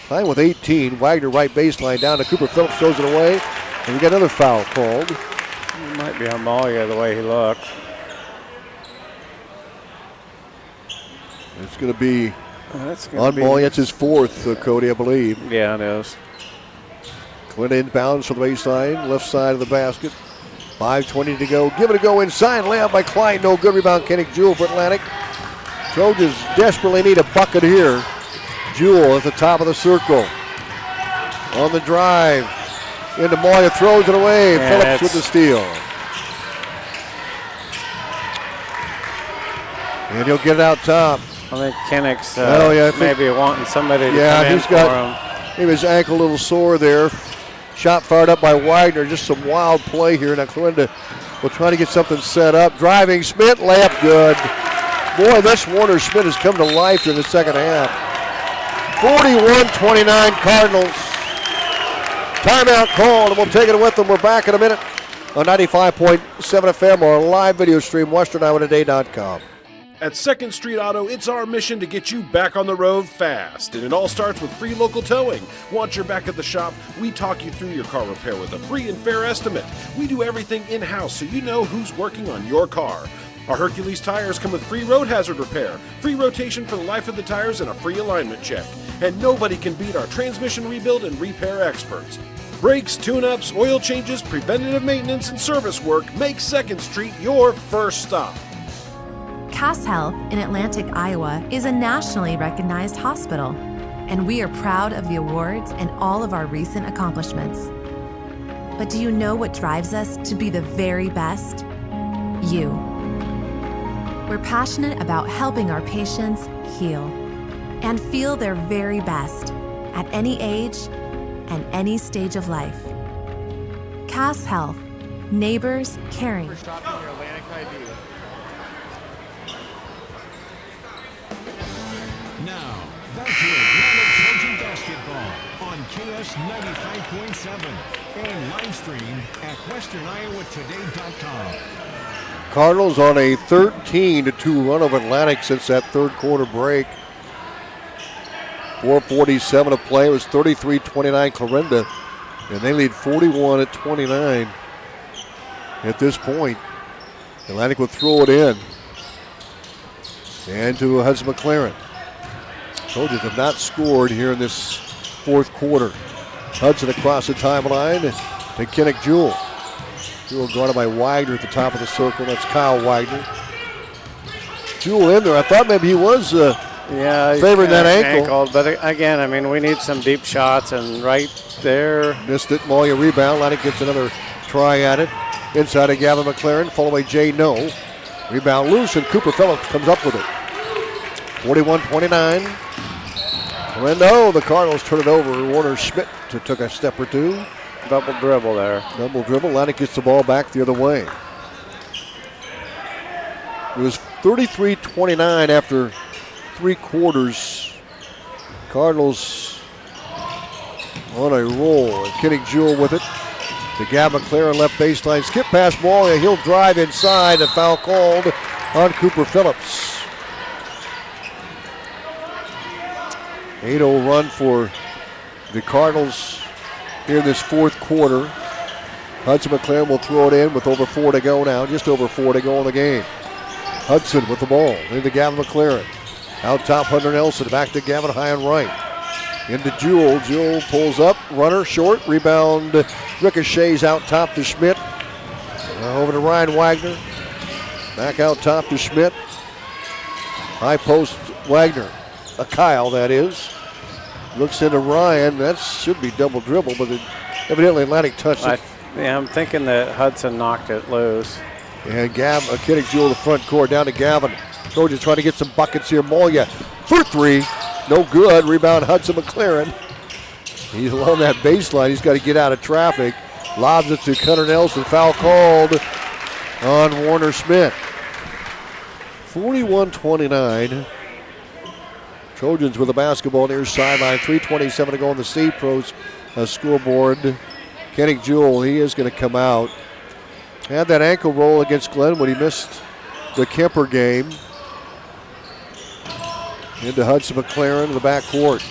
Klein with 18. Wagner right baseline down to Cooper. Phillips throws it away. And we got another foul called. Might be on Malia the way he looked. It's going to be on Malia. It's his fourth, Cody, I believe. Yeah, it is. Clint inbounds from the baseline, left side of the basket. 5:20 to go. Give it a go inside. Layup by Klein. No good. Rebound, Kennick Jewell for Atlantic. Trojans desperately need a bucket here. Jewell at the top of the circle. On the drive. Into Moya, throws it away. Yeah, Phillips with the steal. And he'll get it out top. I think Kennick's maybe wanting somebody to come in for him. Maybe his ankle a little sore there. Shot fired up by Wagner. Just some wild play here. Now Clarinda will try to get something set up. Driving, Schmidt, layup good. Boy, this Warner Schmidt has come to life in the second half. 41-29 Cardinals. Timeout called, and we'll take it with them. We're back in a minute on 95.7 FM or live video stream, westerniowatoday.com. At 2nd Street Auto, it's our mission to get you back on the road fast. And it all starts with free local towing. Want your back at the shop? We talk you through your car repair with a free and fair estimate. We do everything in-house so you know who's working on your car. Our Hercules tires come with free road hazard repair, free rotation for the life of the tires, and a free alignment check. And nobody can beat our transmission rebuild and repair experts. Brakes, tune-ups, oil changes, preventative maintenance, and service work make 2nd Street your first stop. Cass Health in Atlantic, Iowa is a nationally recognized hospital, and we are proud of the awards and all of our recent accomplishments. But do you know what drives us to be the very best? You. We're passionate about helping our patients heal and feel their very best at any age and any stage of life. Cass Health, neighbors caring. For stopping your Atlantic ID. Now, back to Atlantic Trojan basketball on KS 95.7 and live stream at westerniowatoday.com. Cardinals on a 13-2 run of Atlantic since that third quarter break. 4:47 to play. It was 33-29 Clarinda, and they lead 41-29 at this point. Atlantic will throw it in. And to Hudson McLaren. Trojans have not scored here in this fourth quarter. Hudson across the timeline to Kennick Jewell. Jewell guarded by Wagner at the top of the circle. That's Kyle Wagner. Jewell in there. I thought maybe he was favoring that ankle. But again, I mean, we need some deep shots, and right there. Missed it. Moya rebound. Atlantic gets another try at it. Inside of Gavin McLaren. Fall away Jay No. Rebound loose, and Cooper Phillips comes up with it. 41-29. Clarinda, the Cardinals turn it over. Warner Schmidt took a step or two. Double dribble there. Double dribble. Atlantic gets the ball back the other way. It was 33-29 after 3 quarters. Cardinals on a roll. And Kennick Jewell with it. To Gavin McLaren, left baseline. Skip past Moya. He'll drive inside. A foul called on Cooper Phillips. 8-0 run for the Cardinals here in this fourth quarter. Hudson McLaren will throw it in with over 4 to go now. Just over 4 to go in the game. Hudson with the ball. Into Gavin McLaren. Out top, Hunter Nelson. Back to Gavin high and right. Into Jewell. Jewell pulls up. Runner short. Rebound ricochets out top to Schmidt. Over to Ryan Wagner. Back out top to Schmidt. High post Wagner. Kyle, that is. Looks into Ryan. That should be double dribble, but evidently Atlantic touched it. I'm thinking that Hudson knocked it loose. And Kenny Jewell the front court down to Gavin. Trojans trying to get some buckets here. Molia for three. No good. Rebound Hudson McLaren. He's along that baseline. He's got to get out of traffic. Lobs it to Cutter Nelson. Foul called on Warner Smith. 41-29. Trojans with the basketball near sideline. 3:27 to go on the State Pros scoreboard. Kenny Jewell, he is going to come out. Had that ankle roll against Glenwood. He missed the Kemper game. Into Hudson McLaren in the backcourt.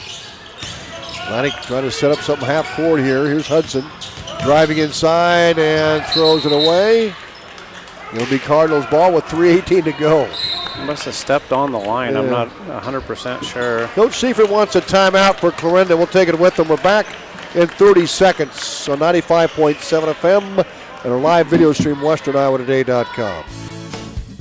Atlantic trying to set up something half court here. Here's Hudson driving inside and throws it away. It'll be Cardinals ball with 3:18 to go. He must have stepped on the line. I'm not 100% sure. Coach Seifert wants a timeout for Clarinda. We'll take it with them. We're back in 30 seconds on 95.7 FM and our live video stream, westerniowatoday.com.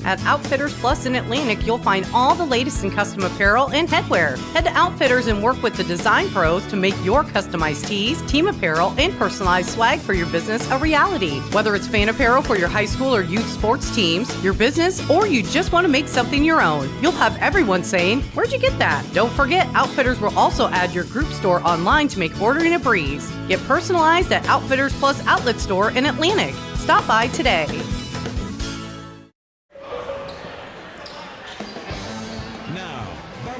At Outfitters Plus in Atlantic, you'll find all the latest in custom apparel and headwear. Head to Outfitters and work with the design pros to make your customized tees, team apparel, and personalized swag for your business a reality. Whether it's fan apparel for your high school or youth sports teams, your business, or you just want to make something your own, you'll have everyone saying, "Where'd you get that?" Don't forget, Outfitters will also add your group store online to make ordering a breeze. Get personalized at Outfitters Plus Outlet Store in Atlantic. Stop by today.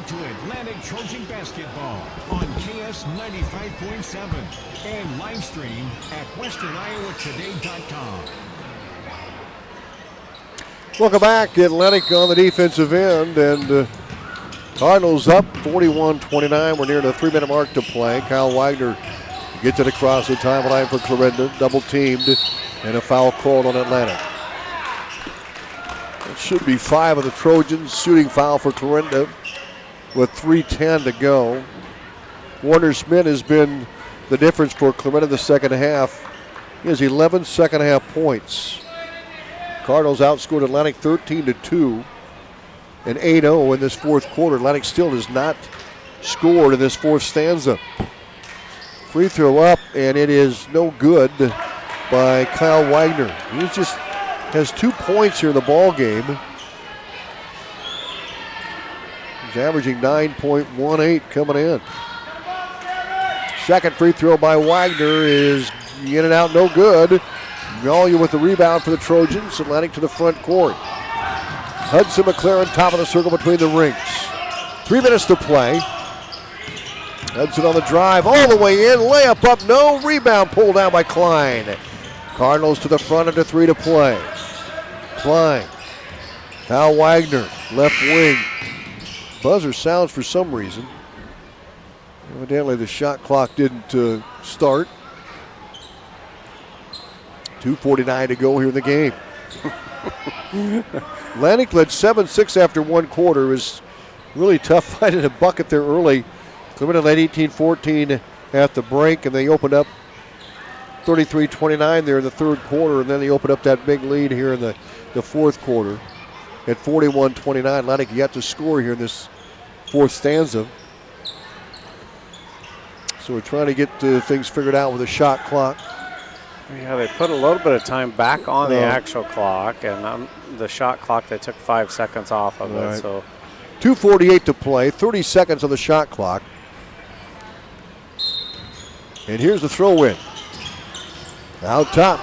To Atlantic Trojan basketball on KS 95.7 and live stream at westerniowatoday.com. Welcome back. Atlantic on the defensive end, and Cardinals up 41-29. We're near the 3-minute mark to play. Kyle Wagner gets it across the timeline for Clarinda, double teamed, and a foul called on Atlantic. It should be 5 of the Trojans. Shooting foul for Clarinda with 3:10 to go. Warner Smith has been the difference for Clarinda the second half. He has 11 second half points. Cardinals outscored Atlantic 13-2 and 8-0 in this fourth quarter. Atlantic still has not scored in this fourth stanza. Free throw up, and it is no good by Kyle Wagner. He just has 2 points here in the ball game. He's averaging 9.18 coming in. Second free throw by Wagner is in and out, no good. Malia with the rebound for the Trojans. Atlantic to the front court. Hudson McLaren top of the circle between the rings. 3 minutes to play. Hudson on the drive all the way in. Layup up, no. Rebound pulled down by Klein. Cardinals to the front under 3 to play. Klein. Kyle Wagner, left wing. Buzzer sounds for some reason. Evidently the shot clock didn't start. 2:49 to go here in the game. Atlantic led 7-6 after 1 quarter. It was really tough finding a bucket there early. Clarinda led 18-14 at the break, and they opened up 33-29 there in the third quarter, and then they opened up that big lead here in the fourth quarter. At 41-29, Atlantic yet to score here in this fourth stanza. So we're trying to get things figured out with a shot clock. Yeah, they put a little bit of time back on the actual clock, and the shot clock, they took 5 seconds off of it. So 2:48 to play, 30 seconds on the shot clock. And here's the throw-in. Out top,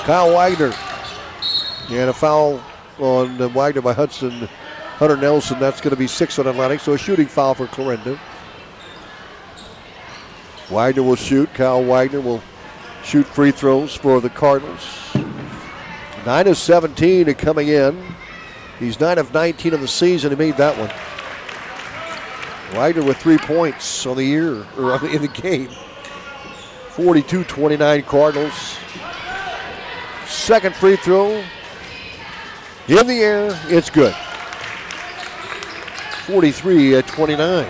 Kyle Wagner. And a foul on Wagner by Hunter Nelson. That's going to be 6 on Atlantic, so a shooting foul for Clarinda. Wagner will shoot. Kyle Wagner will shoot free throws for the Cardinals. 9 of 17 coming in. He's 9 of 19 on the season. He made that one. Wagner with 3 points on the year, or in the game. 42-29 Cardinals. Second free throw. In the air, it's good. 43-29.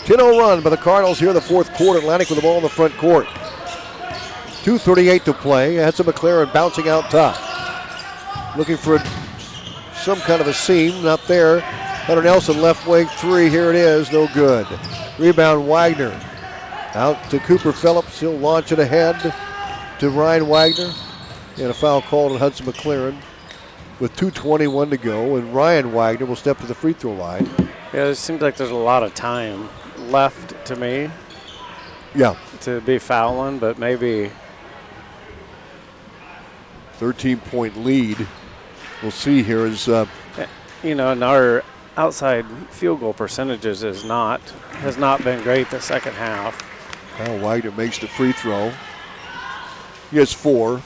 10-0 run by the Cardinals here in the fourth quarter. Atlantic with the ball in the front court. 2:38 to play. Hudson McLaren bouncing out top. Looking for some kind of a seam. Not there. Hunter Nelson left wing 3. Here it is. No good. Rebound Wagner. Out to Cooper Phillips. He'll launch it ahead to Ryan Wagner. And a foul called on Hudson McLaren with 2:21 to go. And Ryan Wagner will step to the free throw line. Yeah, it seems like there's a lot of time left to me. Yeah. To be fouling, but maybe 13-point lead. We'll see here as and our outside field goal percentages has not been great the second half. Kyle Wagner makes the free throw. He has 4.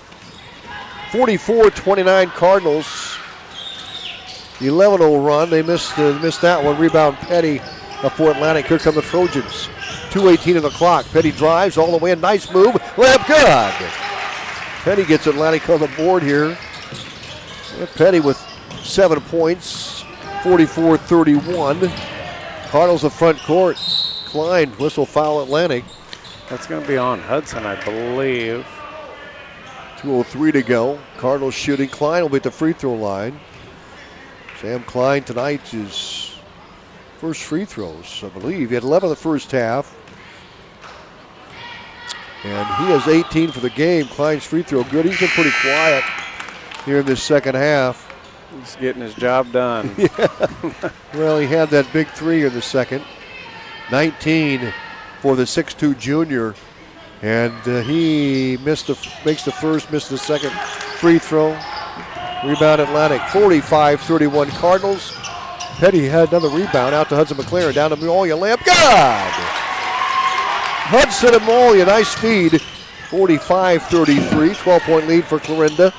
44-29 Cardinals. 11-0 run. They missed that one. Rebound Petty up for Atlantic. Here come the Trojans. 2:18 on the clock. Petty drives all the way. A nice move. Layup good. Petty gets Atlantic on the board here. Petty with 7 points. 44-31. Cardinals the front court. Klein whistle foul Atlantic. That's going to be on Hudson, I believe. 2:03 to go. Cardinals shooting. Klein will be at the free throw line. Sam Klein tonight is first free throws, I believe. He had 11 in the first half. And he has 18 for the game. Klein's free throw good. He's been pretty quiet here in this second half. He's getting his job done. Yeah. Well, he had that big 3 in the second. 19 for the 6'2 junior. And he makes the first, missed the second free throw. Rebound Atlantic. 45-31 Cardinals. Petty had another rebound out to Hudson McLaren. Down to Molia. Layup. Good! Hudson and Molia. Nice feed. 45-33. 12-point lead for Clarinda.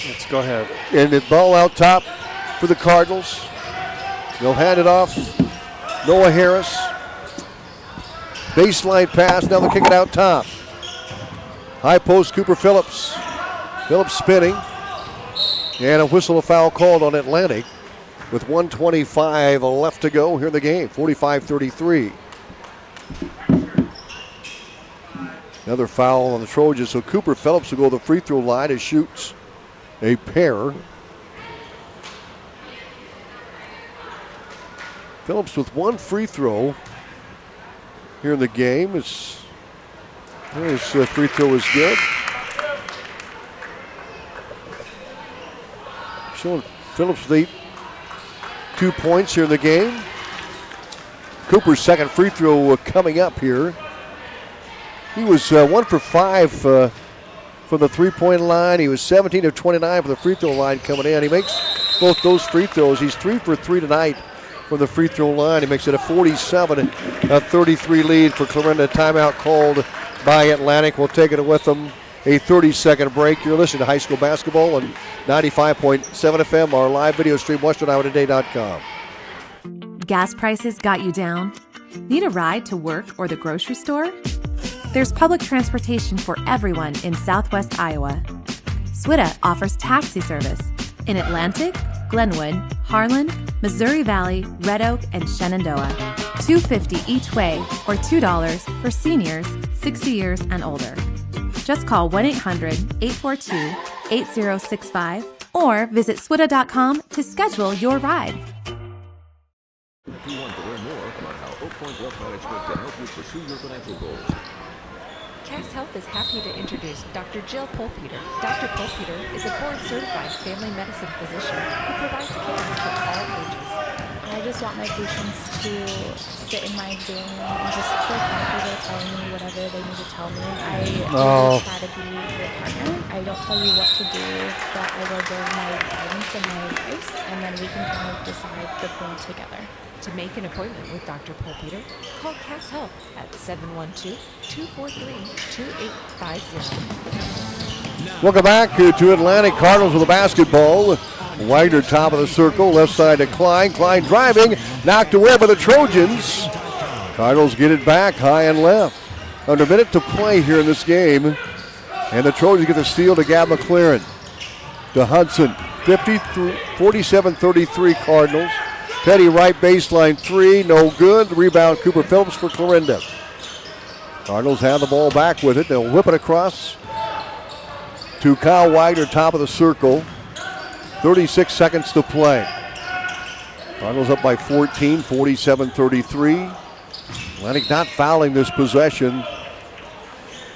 Let's go ahead. And the ball out top for the Cardinals. They'll hand it off. Noah Harris. Baseline pass. Now they'll kick it out top. High post, Cooper Phillips. Phillips spinning. And a whistle, a foul called on Atlantic with 1:25 left to go here in the game. 45-33. Another foul on the Trojans. So Cooper Phillips will go to the free throw line and shoots a pair. Phillips with 1 free throw here in the game. His free throw is good. Showing Phillips with 2 points here in the game. Cooper's second free throw coming up here. He was 1 for 5 from the three-point line. He was 17 of 29 from the free throw line coming in. He makes both those free throws. He's 3 for 3 tonight from the free throw line. He makes it a 47-33 lead for Clarinda. Timeout called by Atlantic. We'll take it with them. A 30-second break. You're listening to high school basketball on 95.7 FM, our live video stream, westerniowatoday.com. Gas prices got you down? Need a ride to work or the grocery store? There's public transportation for everyone in Southwest Iowa. SWITA offers taxi service in Atlantic, Glenwood, Harlan, Missouri Valley, Red Oak, and Shenandoah. $2.50 each way or $2 for seniors 60 years and older. Just call 1-800-842-8065 or visit swita.com to schedule your ride. If you want to learn more about how Oak Point Wealth Management can help you pursue your financial goals. Cass Health is happy to introduce Dr. Jill Polpeter. Dr. Polpeter is a board-certified family medicine physician who provides care for all ages. I just want my patients to sit in my exam room and just feel comfortable telling me whatever they need to tell me. I really try to be your partner. I don't tell you what to do, but I will give my guidance and my advice, and then we can kind of decide the plan together. To make an appointment with Dr. Polpeter, call Cass Health at 712-243-2850. Welcome back to Atlantic. Cardinals with the basketball. Wagner top of the circle, left side to Klein. Klein driving, knocked away by the Trojans. Cardinals get it back high and left. Under a minute to play here in this game. And the Trojans get the steal to Gab McLaren. To Hudson, 47-33 Cardinals. Petty right baseline 3, no good. Rebound Cooper Phillips for Clarinda. Cardinals have the ball back with it. They'll whip it across to Kyle Wagner, top of the circle. 36 seconds to play. Cardinals up by 14, 47-33. Atlantic not fouling this possession.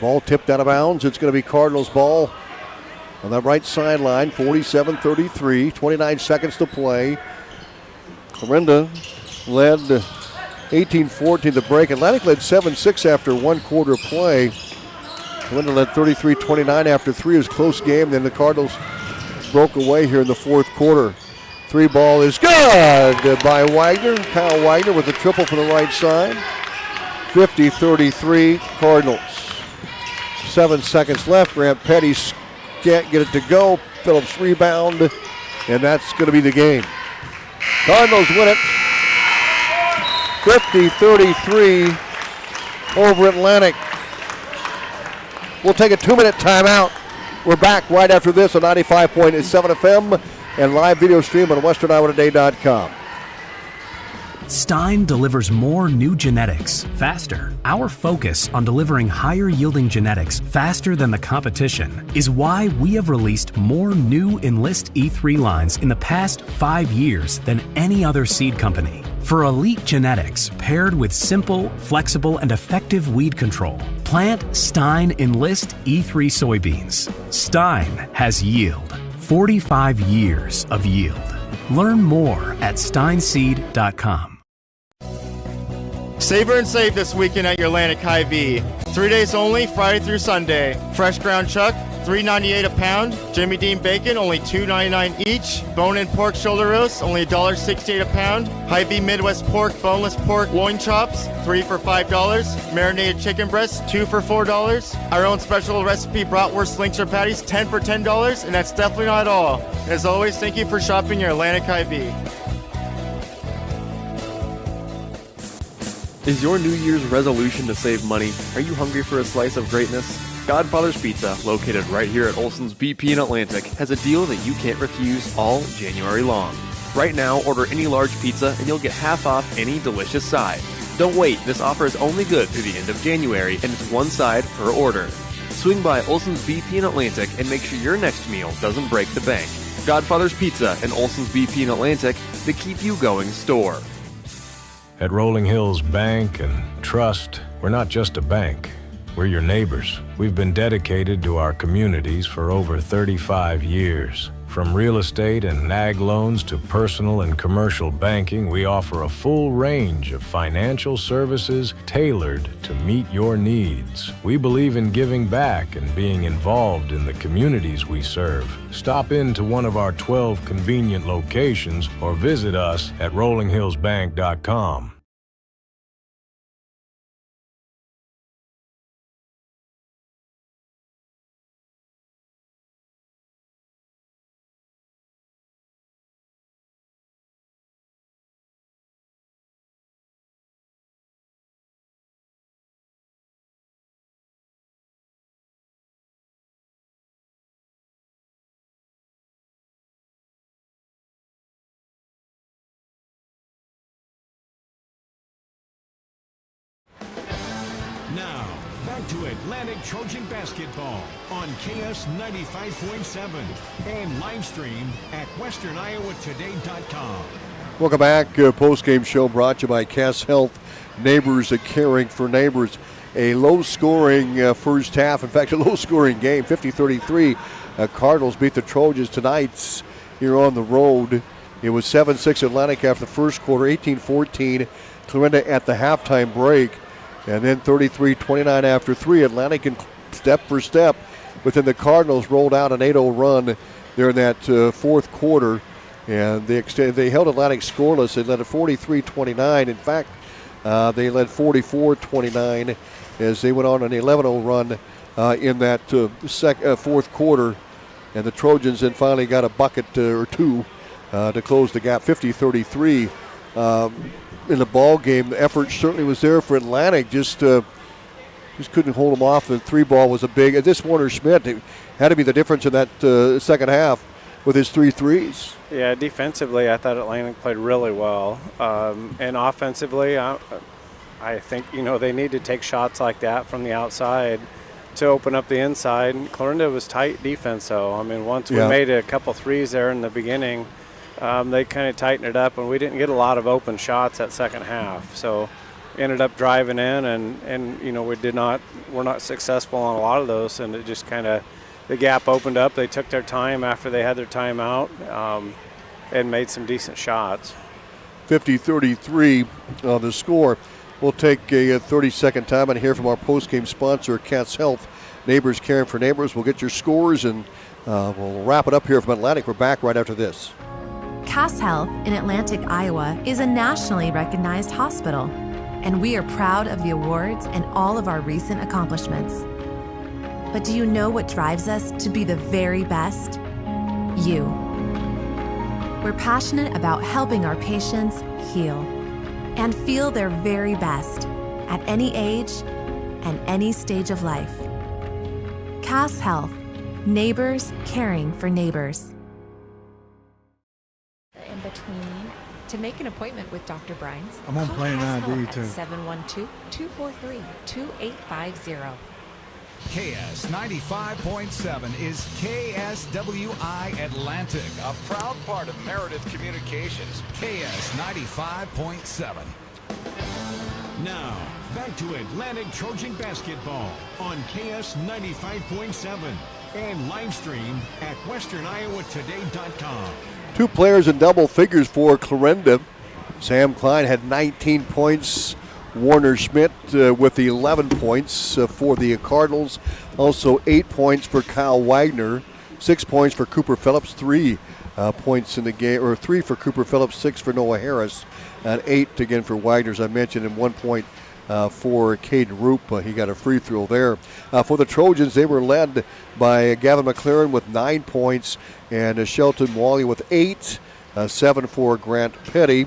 Ball tipped out of bounds. It's going to be Cardinals ball on the right sideline. 47-33, 29 seconds to play. Clarinda led 18-14 to break. Atlantic led 7-6 after one quarter play. Clarinda led 33-29 after three. It was a close game. Then the Cardinals broke away here in the fourth quarter. Three ball is good by Wagner. Kyle Wagner with a triple from the right side. 50-33 Cardinals. 7 seconds left. Grant Petty can't get it to go. Phillips rebound, and that's going to be the game. Cardinals win it 50-33 over Atlantic. We'll take a 2-minute timeout. We're back right after this on 95.7 FM and live video stream on westerniowatoday.com. Stein delivers more new genetics faster. Our focus on delivering higher yielding genetics faster than the competition is why we have released more new Enlist E3 lines in the past 5 years than any other seed company. For elite genetics paired with simple, flexible, and effective weed control, plant Stein Enlist E3 soybeans. Stein has yield. 45 years of yield. Learn more at steinseed.com. Savor and save this weekend at your Atlantic Hy-Vee. 3 days only, Friday through Sunday. Fresh ground chuck, $3.98 a pound. Jimmy Dean bacon, only $2.99 each. Bone-in pork shoulder roast, only $1.68 a pound. Hy-Vee Midwest pork, boneless pork loin chops, 3 for $5. Marinated chicken breasts, 2 for $4. Our own special recipe bratwurst links or patties, 10 for $10, and that's definitely not all. As always, thank you for shopping your Atlantic Hy-Vee. Is your New Year's resolution to save money? Are you hungry for a slice of greatness? Godfather's Pizza, located right here at Olson's BP in Atlantic, has a deal that you can't refuse all January long. Right now, order any large pizza and you'll get half off any delicious side. Don't wait, this offer is only good through the end of January and it's one side per order. Swing by Olson's BP in Atlantic and make sure your next meal doesn't break the bank. Godfather's Pizza and Olson's BP in Atlantic, the keep you going store. At Rolling Hills Bank and Trust, we're not just a bank. We're your neighbors. We've been dedicated to our communities for over 35 years. From real estate and ag loans to personal and commercial banking, we offer a full range of financial services tailored to meet your needs. We believe in giving back and being involved in the communities we serve. Stop into one of our 12 convenient locations or visit us at rollinghillsbank.com. Now, back to Atlantic Trojan basketball on KS 95.7 and live stream at westerniowatoday.com. Welcome back. Post-game show brought to you by Cass Health, neighbors caring for neighbors. A low-scoring first half. In fact, a low-scoring game, 50-33. Cardinals beat the Trojans tonight here on the road. It was 7-6 Atlantic after the first quarter, 18-14 Clarinda at the halftime break. And then 33-29 after three. Atlantic in step for step within the Cardinals rolled out an 8-0 run there in that fourth quarter. And they held Atlantic scoreless. They led at 43-29. In fact, they led 44-29 as they went on an 11-0 run in that fourth quarter. And the Trojans then finally got a bucket or two to close the gap, 50-33. In the ball game, the effort certainly was there for Atlantic. Just couldn't hold them off. The three ball was a big. This Warner Schmidt had to be the difference in that second half with his 3 threes. Yeah, defensively, I thought Atlantic played really well, and offensively, I think they need to take shots like that from the outside to open up the inside. Clarinda was tight defense, though. I mean, once we made a couple threes there in the beginning. They kind of tightened it up, and we didn't get a lot of open shots that second half. So, ended up driving in, and we're not successful on a lot of those, and it just kind of, the gap opened up. They took their time after they had their timeout and made some decent shots. 50-33 on the score. We'll take a 30-second time and hear from our post-game sponsor, Cass Health, Neighbors Caring for Neighbors. We'll get your scores, and we'll wrap it up here from Atlantic. We're back right after this. Cass Health in Atlantic, Iowa is a nationally recognized hospital, and we are proud of the awards and all of our recent accomplishments. But do you know what drives us to be the very best? You. We're passionate about helping our patients heal and feel their very best at any age and any stage of life. Cass Health, Neighbors Caring for Neighbors. In between. To make an appointment with Dr. Brines, I'm on plan ID too. 712-243-2850. KS 95.7 is KSWI Atlantic, a proud part of Meredith Communications. KS 95.7. Now, back to Atlantic Trojan basketball on KS 95.7 and live stream at westerniowatoday.com. 2 players in double figures for Clarinda. Sam Klein had 19 points. Warner Schmidt with 11 points for the Cardinals. Also 8 points for Kyle Wagner. 6 points for Cooper Phillips. 3 points in the game, or 3 for Cooper Phillips, 6 for Noah Harris, and 8 again for Wagner, as I mentioned, and 1 point for Caden Roop. He got a free throw there. For the Trojans, they were led by Gavin McLaren with 9 points and Shelton Wally with 8, 7 for Grant Petty,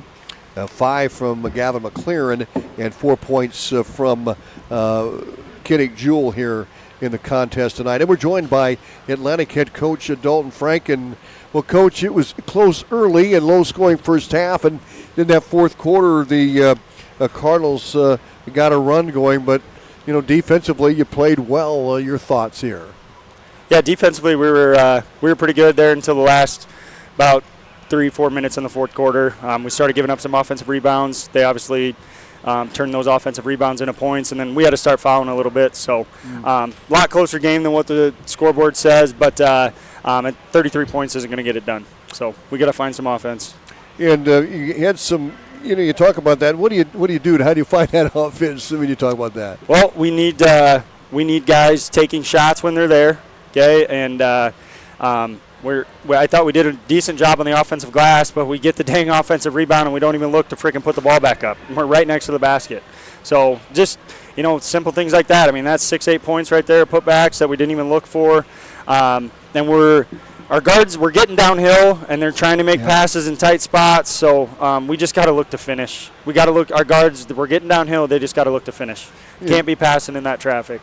5 from Gavin McLaren, and 4 points from Kinnick Jewell here in the contest tonight. And we're joined by Atlantic head coach Dalton Frank. And, well, Coach, it was close early and low-scoring first half, and in that fourth quarter, the Cardinals got a run going, but defensively you played well. Your thoughts here? Yeah, defensively we were pretty good there until the last about 3-4 minutes in the fourth quarter. We started giving up some offensive rebounds. They obviously turned those offensive rebounds into points, and then we had to start fouling a little bit. So a lot closer game than what the scoreboard says, but at 33 points isn't going to get it done. So we got to find some offense. And you had some. You talk about that. What do you do? How do you find that offense when you talk about that? Well, we need guys taking shots when they're there. Okay, and I thought we did a decent job on the offensive glass, but we get the dang offensive rebound and we don't even look to freaking put the ball back up. We're right next to the basket. So just simple things like that. I mean, that's 6-8 points right there, putbacks that we didn't even look for, and our guards were getting downhill, and they're trying to make passes in tight spots. So we just got to look to finish. We got to look. Our guards were getting downhill. They just got to look to finish. Can't be passing in that traffic.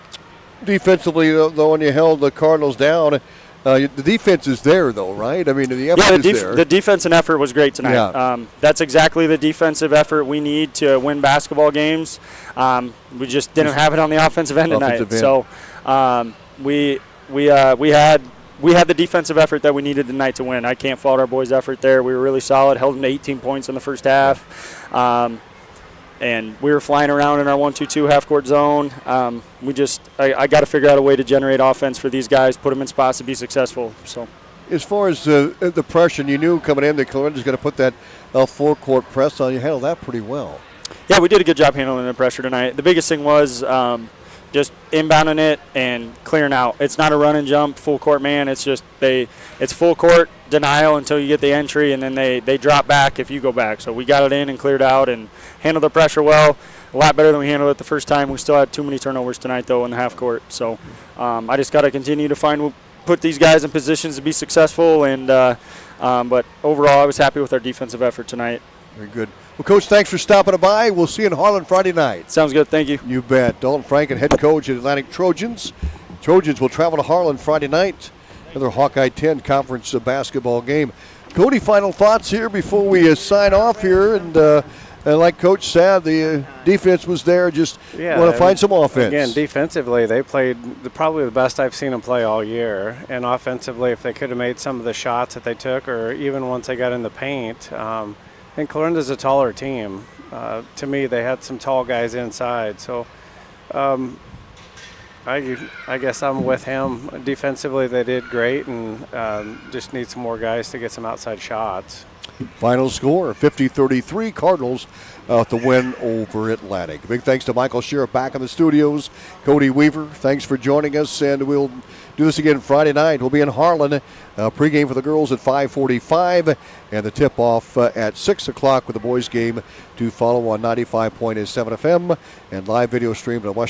Defensively, though, when you held the Cardinals down, the defense is there, though, right? I mean, the effort is there. The defense and effort was great tonight. Yeah. That's exactly the defensive effort we need to win basketball games. We just didn't have it on the offensive end tonight. So we had the defensive effort that we needed tonight to win. I can't fault our boys' effort there. We were really solid, held them to 18 points in the first half. And we were flying around in our 1-2-2 half-court zone. I got to figure out a way to generate offense for these guys, put them in spots to be successful. So, as far as the pressure, you knew coming in that Clarinda's going to put that four-court press on. You handled that pretty well. Yeah, we did a good job handling the pressure tonight. The biggest thing was just inbounding it and clearing out. It's not a run and jump full court man. It's just it's full court denial until you get the entry, and then they drop back if you go back. So we got it in and cleared out and handled the pressure well, a lot better than we handled it the first time. We still had too many turnovers tonight, though, in the half court. So I just got to continue to put these guys in positions to be successful. And but overall, I was happy with our defensive effort tonight. Very good. Well, Coach, thanks for stopping by. We'll see you in Harlan Friday night. Sounds good. Thank you. You bet. Dalton Franken, head coach at Atlantic Trojans. Trojans will travel to Harlan Friday night. Another Hawkeye 10 conference basketball game. Cody, final thoughts here before we sign off here. And like Coach said, the defense was there. Just want to find some offense. Again, defensively, they played probably the best I've seen them play all year. And offensively, if they could have made some of the shots that they took, or even once they got in the paint, and Clarinda's a taller team. to me, they had some tall guys inside. So I guess I'm with him. Defensively, they did great, and just need some more guys to get some outside shots. Final score, 50-33, Cardinals to win over Atlantic. Big thanks to Michael Sheriff back in the studios. Cody Weaver, thanks for joining us, and we'll do this again Friday night. We'll be in Harlan. Pregame for the girls at 5:45, and the tip-off at 6 o'clock with the boys game to follow on 95.7 FM and live video streamed on West